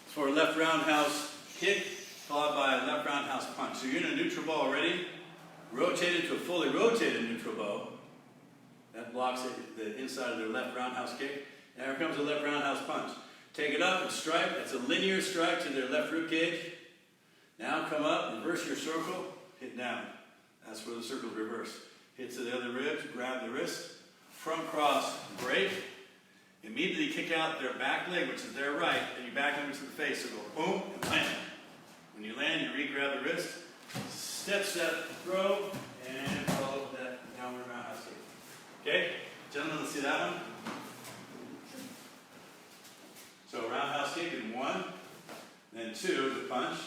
[SPEAKER 1] for a left roundhouse kick, followed by a left roundhouse punch. So you're in a neutral bow already. Rotate it to a fully rotated neutral bow. That blocks the inside of their left roundhouse kick. Now here comes a left roundhouse punch. Take it up and strike. That's a linear strike to their left rib cage. Now come up, reverse your circle, hit down. That's where the circle's reversed. Hit to the other ribs, grab the wrist, front cross, break. Immediately kick out their back leg, which is their right, and you back them into the face. So go boom and land. When you land, you re-grab the wrist, step, throw, and follow that downward roundhouse kick. Okay? Gentlemen, let's see that one. So roundhouse kick in 1, then 2, the punch.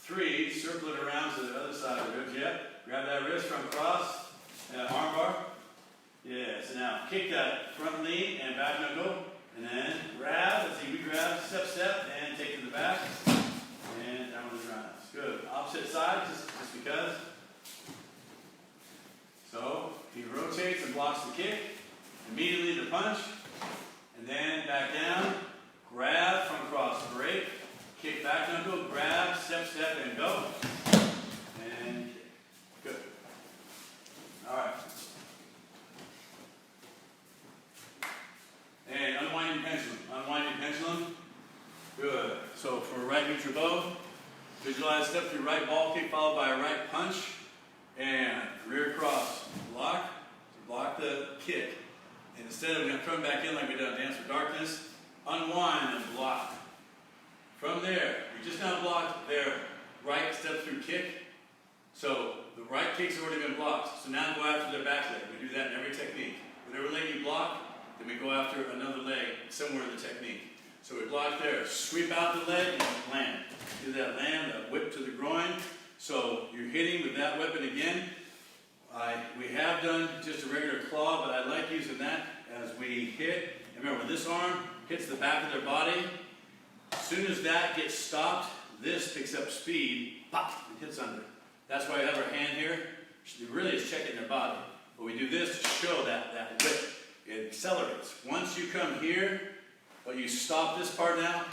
[SPEAKER 1] 3, circle it around to the other side of the ribs. Yep. Grab that wrist, front cross, arm bar. Yes, now kick that front knee and back knuckle, and then grab, as you grab, step, and take it to the back, and down with the roundhouse. Good. Opposite side, just because. So he rotates and blocks the kick, immediately the punch, and then back down, grab, front cross, break, kick back knuckle, grab, step, and go. And kick. Good. All right. And unwinding pendulum. Unwinding pendulum. Good. So for a right neutral bow, visualize step through right ball kick followed by a right punch. And rear cross. Block the kick. And instead of coming back in like we did on Dance with Darkness, unwind and block. From there, you just now blocked their right step through kick. So the right kick's already been blocked. So now go after their back leg. We do that in every technique. Whatever leg you block, then we go after another leg somewhere in the technique. So we block there, sweep out the leg and land. Do that land, that whip to the groin. So you're hitting with that weapon again. We have done just a regular claw, but I like using that as we hit. And remember, this arm hits the back of their body. As soon as that gets stopped, this picks up speed, pop, and hits under. That's why I have our hand here. It really is checking their body. But we do this to show that whip. It accelerates. Once you come here, but you stop this part now,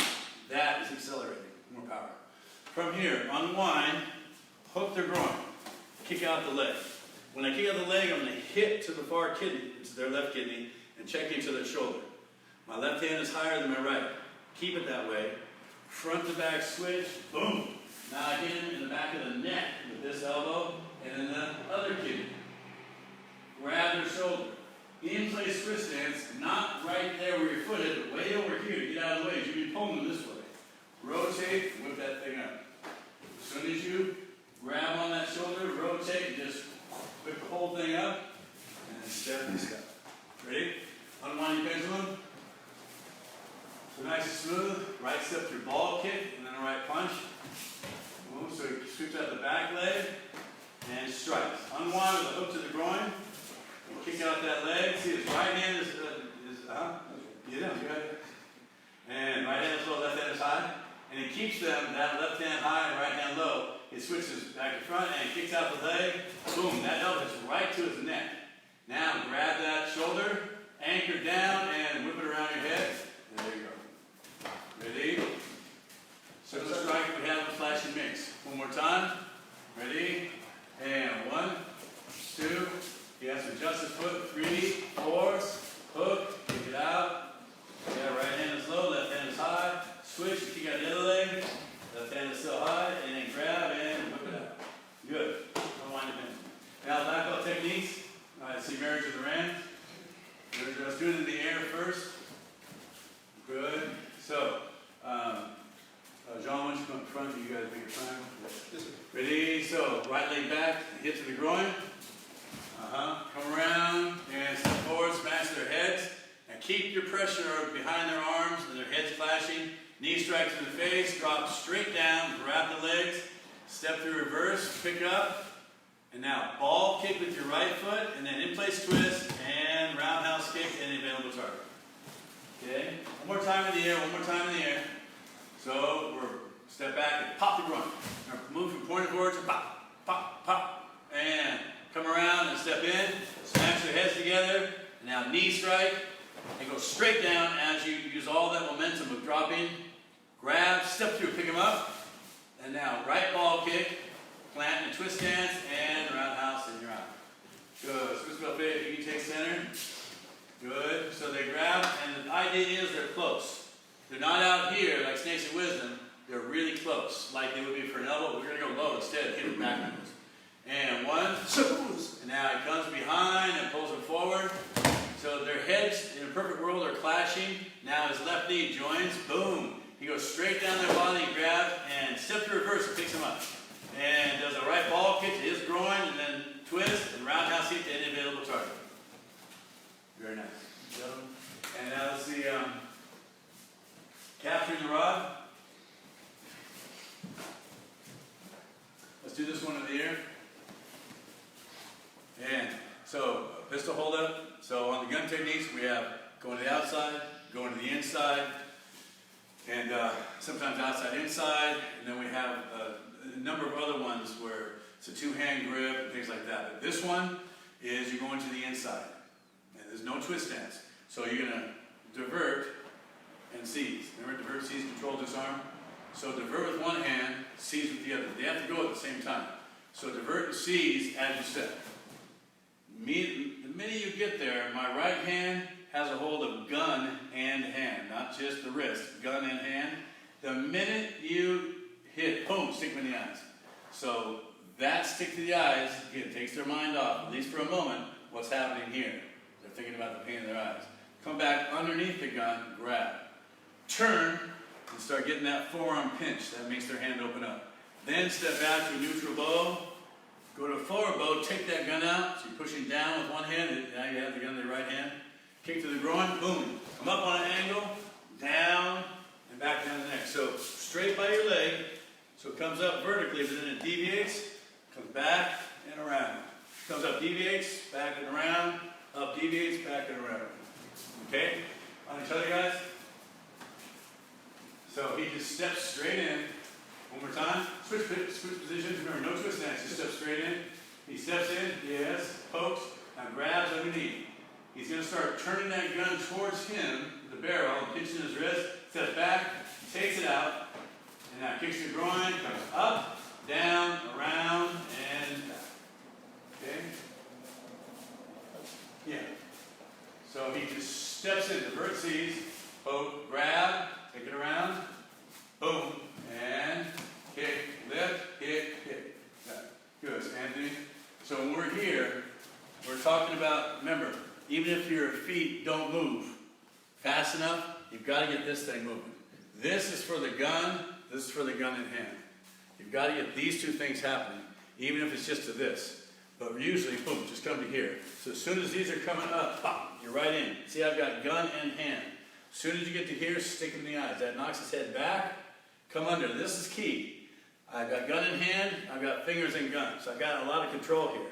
[SPEAKER 1] that is accelerating. More power. From here, unwind, hook their groin, kick out the leg. When I kick out the leg, I'm going to hit to the far kidney, to their left kidney, and check into their shoulder. My left hand is higher than my right. Keep it that way. Front to back switch, boom. Now I hit him in the back of the neck with this elbow, and then the other kidney. Grab their shoulder. In place twist stance, not right there where your foot is, but way over here. Get out of the way. You should be pulling them this way. Rotate, whip that thing up. As soon as you grab on that shoulder, rotate, just whip the whole thing up, and then step and step. Ready? Unwind your pendulum. So nice and smooth. Right step through ball kick, and then a right punch. Boom. So he sweeps out the back leg and strikes. Unwind with a hook to the groin. And kick out that leg. See, his right hand is you got it. And right hand is low, left hand is high. And he keeps them, that left hand high and right hand low. He switches back to front and kicks out the leg. Boom, that elbow hits right to his neck. Now grab that shoulder, anchor down, and whip it around your head. There you go. Ready? Circle strike, we have a flash and mix. One more time. Ready? And 1, 2. He has to adjust his foot. 3, 4. Hook, kick it out. Yeah, right hand is low, left hand is high. Switch, kick out the other leg. Left hand is still high, and then grab and whip it out. Good. Unwind the pin. Now black belt techniques. I see marriage of the ram. Let's do it in the air first. Good. So, John, why don't you come in front? You guys make a triangle. Yes. Ready? So, right leg back, hit to the groin. Come around and step forward, smash their heads. And keep your pressure behind their arms and their heads flashing. Knee strike to the face, drop straight down, grab the legs, step through reverse, pick up. And now ball kick with your right foot, and then in place twist, and roundhouse kick, and available target. Okay? One more time in the air, one more time in the air. So we're step back and pop the groin. Now move from point forward to pop, pop, pop. And come around and step in, smash their heads together. And now knee strike, and go straight down as you use all that momentum of dropping. Grab, step through, pick them up. And now right ball kick, plant and twist stance, and roundhouse, and you're out. Good. Switch belt fade, you can take center. Good. So they grab, and the idea is they're close. They're not out here like snakes of wisdom. They're really close, like they would be for an elbow. We're going to go low instead, hit it backwards. And 1, and now he comes behind and pulls them forward. So their heads, in a perfect world, are clashing. Now his left knee joins, boom. He goes straight down their body, grabs, and step to reverse and picks him up. And does a right ball kick to his groin, and then twist, and roundhouse kick to any available target. Very nice. And now let's see, capturing the rod. Let's do this one in the air. And so, pistol hold up. So on the gun techniques, we have going to the outside, going to the inside, and sometimes outside, inside, and then we have a number of other ones where it's a 2-hand grip and things like that. But this one is you're going to the inside, and there's no twist stance. So you're going to divert and seize. Remember, divert, seize, control, disarm? So divert with one hand, seize with the other. They have to go at the same time. So divert and seize as you step. The minute you get there, my right hand has a hold of gun and hand, not just the wrist, gun and hand. The minute you hit, boom, stick them in the eyes. So that stick to the eyes, again, takes their mind off, at least for a moment, what's happening here. They're thinking about the pain in their eyes. Come back underneath the gun, grab. turn and start getting that forearm pinch. That makes their hand open up. Then step back to a neutral bow. Go to a forward bow, take that gun out. So you're pushing down with one hand, and now you have the gun in the right hand. Kick to the groin, boom. Come up on an angle, down, and back down the neck. So straight by your leg, so it comes up vertically, but then it deviates, comes back and around. Comes up, deviates, back and around, up, deviates, back and around. Okay? On each other, guys? So he just steps straight in. One more time. Switch positions. Remember, no twist next. Just step straight in. He steps in. Yes. Pokes. Now grabs underneath. He's going to start turning that gun towards him, the barrel, pinching his wrist. Steps back. Takes it out. And now kicks the groin. Comes up, down, around, and back. Okay? Yeah. So he just steps in. Divert sees. Poke. Grab. Take it around. Boom. And kick, lift, kick, kick. Got it. Good, Anthony. So when we're here, we're talking about, remember, even if your feet don't move fast enough, you've got to get this thing moving. This is for the gun, this is for the gun in hand. You've got to get these two things happening, even if it's just to this. But usually, boom, just come to here. So as soon as these are coming up, pop, you're right in. See, I've got gun and hand. As soon as you get to here, stick him in the eyes. That knocks his head back. Come under. This is key. I've got gun in hand. I've got fingers in gun. So I've got a lot of control here.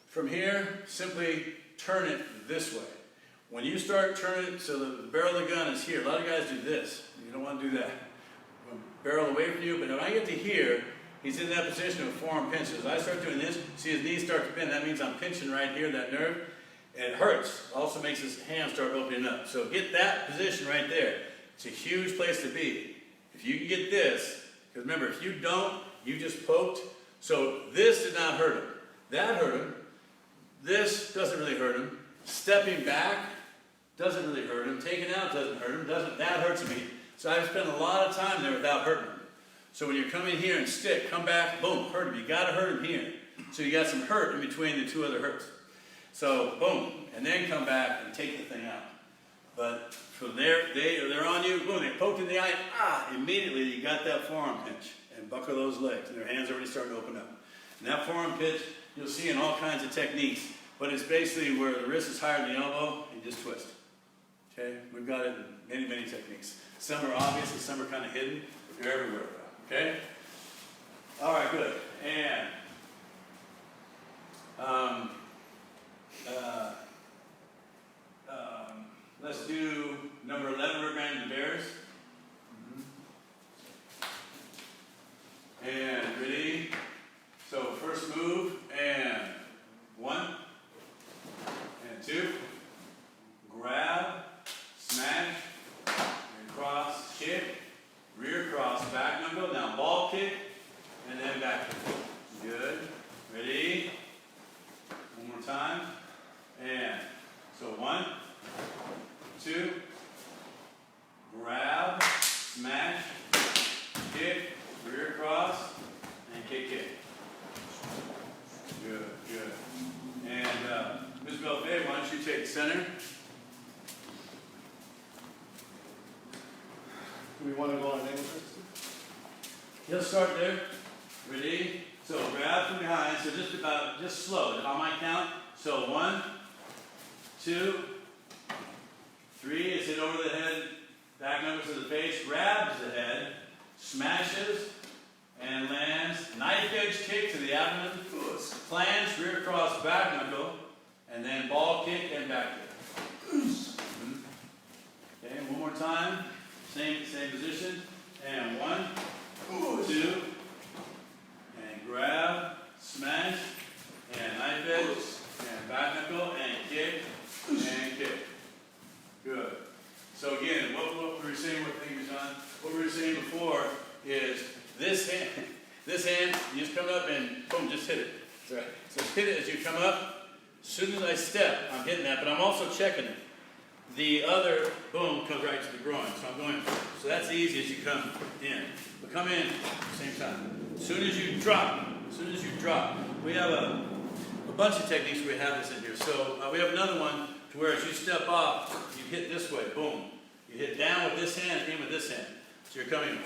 [SPEAKER 1] From here, simply turn it this way. When you start turning it so the barrel of the gun is here, a lot of guys do this. You don't want to do that. Barrel away from you. But when I get to here, he's in that position of forearm pinch. As I start doing this, see his knees start to bend. That means I'm pinching right here, that nerve. And it hurts. Also makes his hand start opening up. So get that position right there. It's a huge place to be. If you can get this, because remember, if you don't, you just poked. So this did not hurt him. That hurt him. This doesn't really hurt him. Stepping back doesn't really hurt him. Taking out doesn't hurt him. That hurts me. So I've spent a lot of time there without hurting him. So when you're coming here and stick, come back, boom, hurt him. You got to hurt him here. So you got some hurt in between the two other hurts. So boom, and then come back and take the thing out. But from there, they're on you, boom, they poked in the eye, immediately you got that forearm pinch and buckle those legs, and their hands are already starting to open up. And that forearm pinch, you'll see in all kinds of techniques, but it's basically where the wrist is higher than the elbow, and you just twist. Okay, we've got it in many, many techniques. Some are obvious and some are kind of hidden, but they're everywhere. Okay? All right, good. And let's do number 11, we're going to bears. And ready? So first move, and 1, and 2, grab, smash, and cross, kick, rear cross, back knuckle, now ball kick, and then back kick. Good. Ready? One more time. And so 1, 2, grab, smash, kick, rear cross, and kick, kick. Good, good. And Ms. Belfay, why don't you take center?
[SPEAKER 2] Do we want to go on an angle first?
[SPEAKER 1] Let's start there. Ready? So grab from behind. So just slow. On my count. So 1, 2, 3. Is hit over the head. Back knuckles to the face. Grabs the head. Smashes. And lands. Knife edge kick to the abdomen. Plants. Rear cross. Back knuckle. And then ball kick and back kick. Okay. One more time. Same position. And 1, 2, and grab, smash, and knife edge, and back knuckle, and kick, and kick. Good. So again, what we were saying, what we were saying before is this hand, you just come up and boom, just hit it. That's right. So hit it as you come up. As soon as I step, I'm hitting that, but I'm also checking it. The other, boom, comes right to the groin. So I'm going, so that's easy as you come in. But come in at the same time. As soon as you drop, we have a bunch of techniques where we have this in here. So we have another one to where as you step off, you hit this way, boom. You hit down with this hand and in with this hand. So you're coming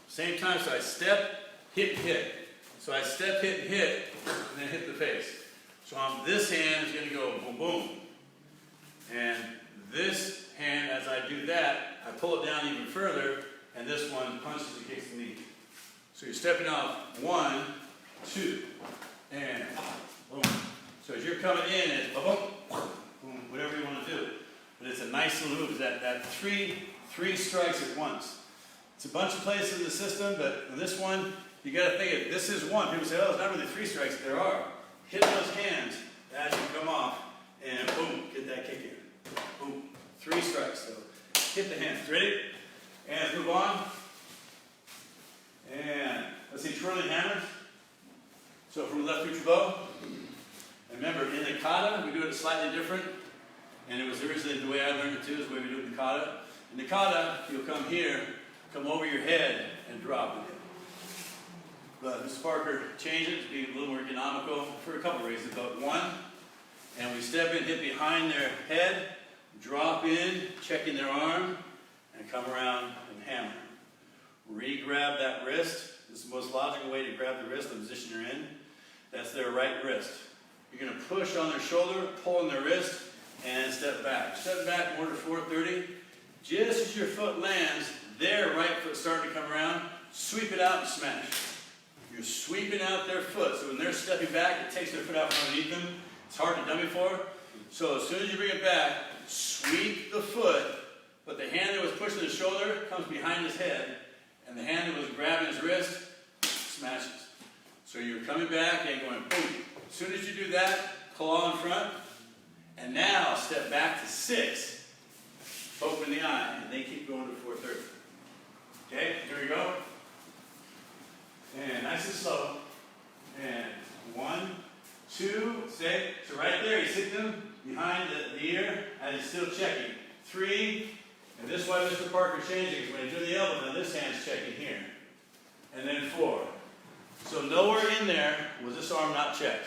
[SPEAKER 1] same time, so I step, hit, hit. So I step, hit, hit, and then hit the face. So on this hand is gonna go boom, boom. And this hand, as I do that, I pull it down even further, and this one punches and kicks the knee. So you're stepping off 1, 2, and boom. So as you're coming in, it's boom, boom, whatever you want to do. But it's a nice little move. That three strikes at once. It's a bunch of places in the system, but in this one, you got to think it. This is one. People say, oh, it's not really 3 strikes. There are. Hit those hands as you come off, and boom, get that kick in. Boom. 3 strikes. So hit the hands. Ready? And let's move on. And let's see, twirling hammers. So from left neutral bow. And remember, in the kata, we do it slightly different. And it was originally the way I learned it too, is the way we do it in the kata. In the kata, you'll come here, come over your head, and drop it. But Mr. Parker changed it to be a little more economical for a couple reasons. But one, and we step in, hit behind their head, drop in, checking their arm, and come around and hammer. Re-grab that wrist. This is the most logical way to grab the wrist, the position you're in. That's their right wrist. You're going to push on their shoulder, pull on their wrist, and step back. Step back more to 430. Just as your foot lands, their right foot starting to come around, sweep it out and smash. You're sweeping out their foot. So when they're stepping back, it takes their foot out from underneath them. It's hard to dummy for. So as soon as you bring it back, sweep the foot, but the hand that was pushing the shoulder comes behind his head, and the hand that was grabbing his wrist smashes. So you're coming back and going boom. As soon as you do that, claw in front, and now step back to 6. Open the eye, and they keep going to 430. Okay, here we go. And nice and slow. And 1, 2, stay. So right there, he's hitting them behind the ear, and he's still checking. 3, and this is why Mr. Parker changing, because when he do the elbow, now this hand's checking here. And then 4. So nowhere in there was this arm not checked.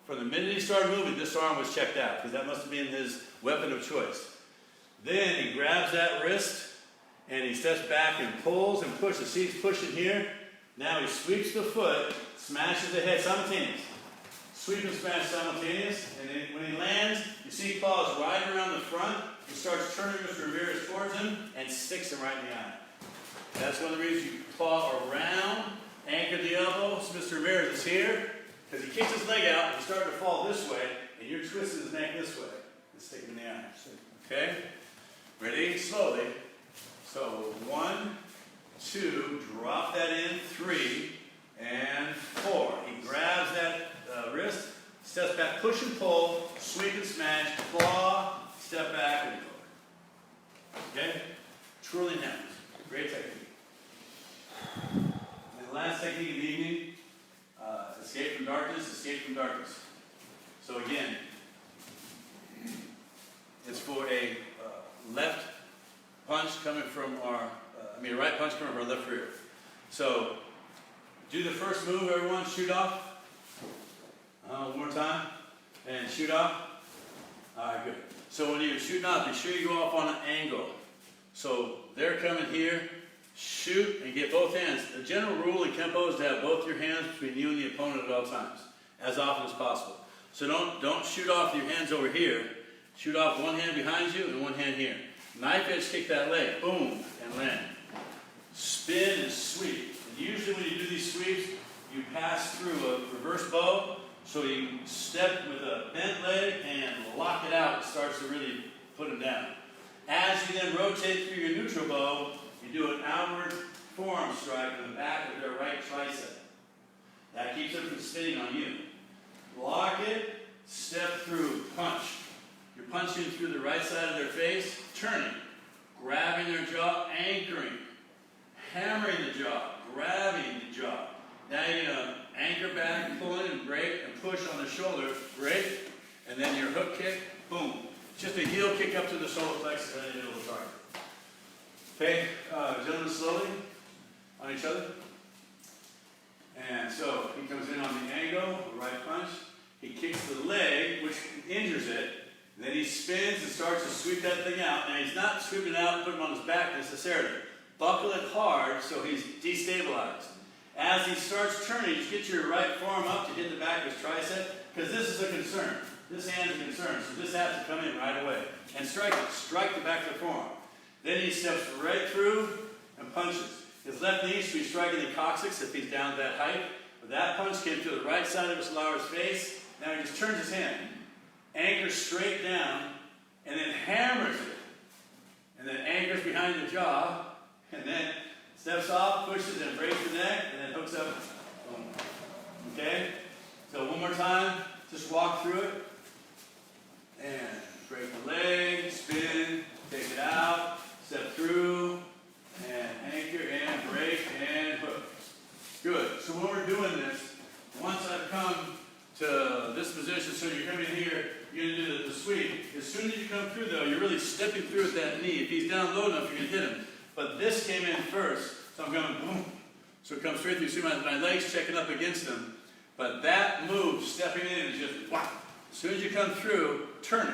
[SPEAKER 1] From the minute he started moving, this arm was checked out, because that must have been his weapon of choice. Then he grabs that wrist, and he steps back and pulls and pushes. See, he's pushing here. Now he sweeps the foot, smashes the head simultaneous. Sweep and smash simultaneous, and then when he lands, you see he claws right around the front. He starts turning Mr. Ramirez towards him and sticks him right in the eye. That's one of the reasons you claw around, anchor the elbow. So Mr. Ramirez is here, because he kicks his leg out, and he's starting to fall this way, and you're twisting his neck this way and stick him in the eye. Okay? Ready? Slowly. So 1, 2, drop that in, 3, and 4. He grabs that wrist, steps back, push and pull, sweep and smash, claw, step back, and go. Okay? Twirling hammers. Great technique. And the last technique of the evening, escape from darkness, escape from darkness. So again, it's for a left punch coming from our, a right punch coming from our left rear. So, do the first move, everyone, shoot off. One more time, and shoot off. All right, good. So when you're shooting off, be sure you go off on an angle. So they're coming here, shoot, and get both hands. The general rule in Kenpo is to have both your hands between you and the opponent at all times, as often as possible. So don't shoot off your hands over here. Shoot off one hand behind you and one hand here. Knife edge kick that leg, boom, and land. Spin and sweep. And usually when you do these sweeps, you pass through a reverse bow, so you step with a bent leg and lock it out. It starts to really put them down. As you then rotate through your neutral bow, you do an outward forearm strike in the back of their right tricep. That keeps them from spinning on you. Lock it, step through, punch. You're punching through the right side of their face, turning, grabbing their jaw, anchoring, hammering the jaw, grabbing the jaw. Now you're going to anchor back, pull in and break, and push on the shoulder, break, and then your hook kick, boom. Just a heel kick up to the solar plexus right in the middle of the target. Okay, gentlemen, slowly on each other. And so he comes in on the angle, right punch. He kicks the leg, which injures it. And then he spins and starts to sweep that thing out. Now he's not sweeping it out and putting him on his back necessarily. Buckle it hard so he's destabilized. As he starts turning, just get your right forearm up to hit the back of his tricep, because this is a concern. This hand's a concern, so this has to come in right away. And strike it. Strike the back of the forearm. Then he steps right through and punches. His left knee should be striking the coccyx if he's down to that height. But that punch came to the right side of his lower's face. Now he just turns his hand, anchors straight down, and then hammers it. And then anchors behind the jaw, and then steps off, pushes and breaks the neck, and then hooks up. Boom. Okay? So one more time, just walk through it. And break the leg, spin, take it out, step through, and anchor, and break, and hook. Good. So when we're doing this, once I've come to this position, so you're coming here, you're going to do the sweep. As soon as you come through, though, you're really stepping through with that knee. If he's down low enough, you're going to hit him. But this came in first, so I'm going boom. So it comes straight through. See my legs checking up against him. But that move, stepping in, is just whap. As soon as you come through, turn it.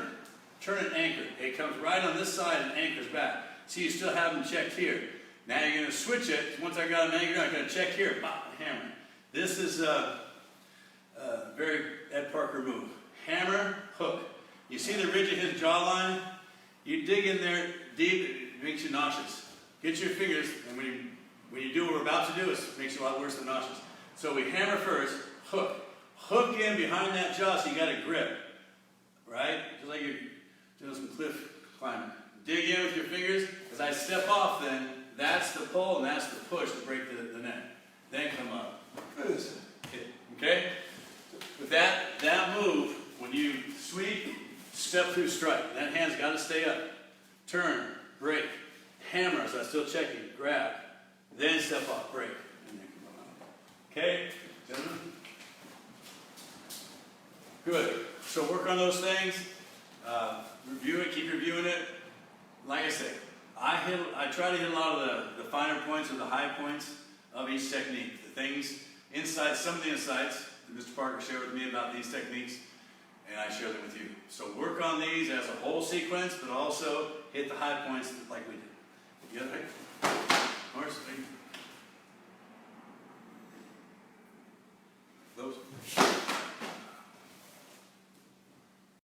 [SPEAKER 1] Turn it and anchor. It comes right on this side and anchors back. See, you still have him checked here. Now you're going to switch it. Once I got him anchored, I'm going to check here. Bop, hammer. This is a very Ed Parker move. Hammer, hook. You see the ridge of his jawline? You dig in there deep, it makes you nauseous. Get your fingers, and when you do what we're about to do, it makes you a lot worse than nauseous. So we hammer first, hook. Hook in behind that jaw so you got a grip. Right? Just like you're doing some cliff climbing. Dig in with your fingers. As I step off then, that's the pull and that's the push to break the neck. Then come up. Okay? With that move, when you sweep, step through, strike. That hand's got to stay up. Turn, break, hammer, so I'm still checking, grab, then step off, break, and then come on. Okay? Gentlemen? Good. So work on those things. Review it, keep reviewing it. Like I said, I try to hit a lot of the finer points or the high points of each technique. The things inside, some of the insights that Mr. Parker shared with me about these techniques, and I share them with you. So work on these as a whole sequence, but also hit the high points like we did. You got it?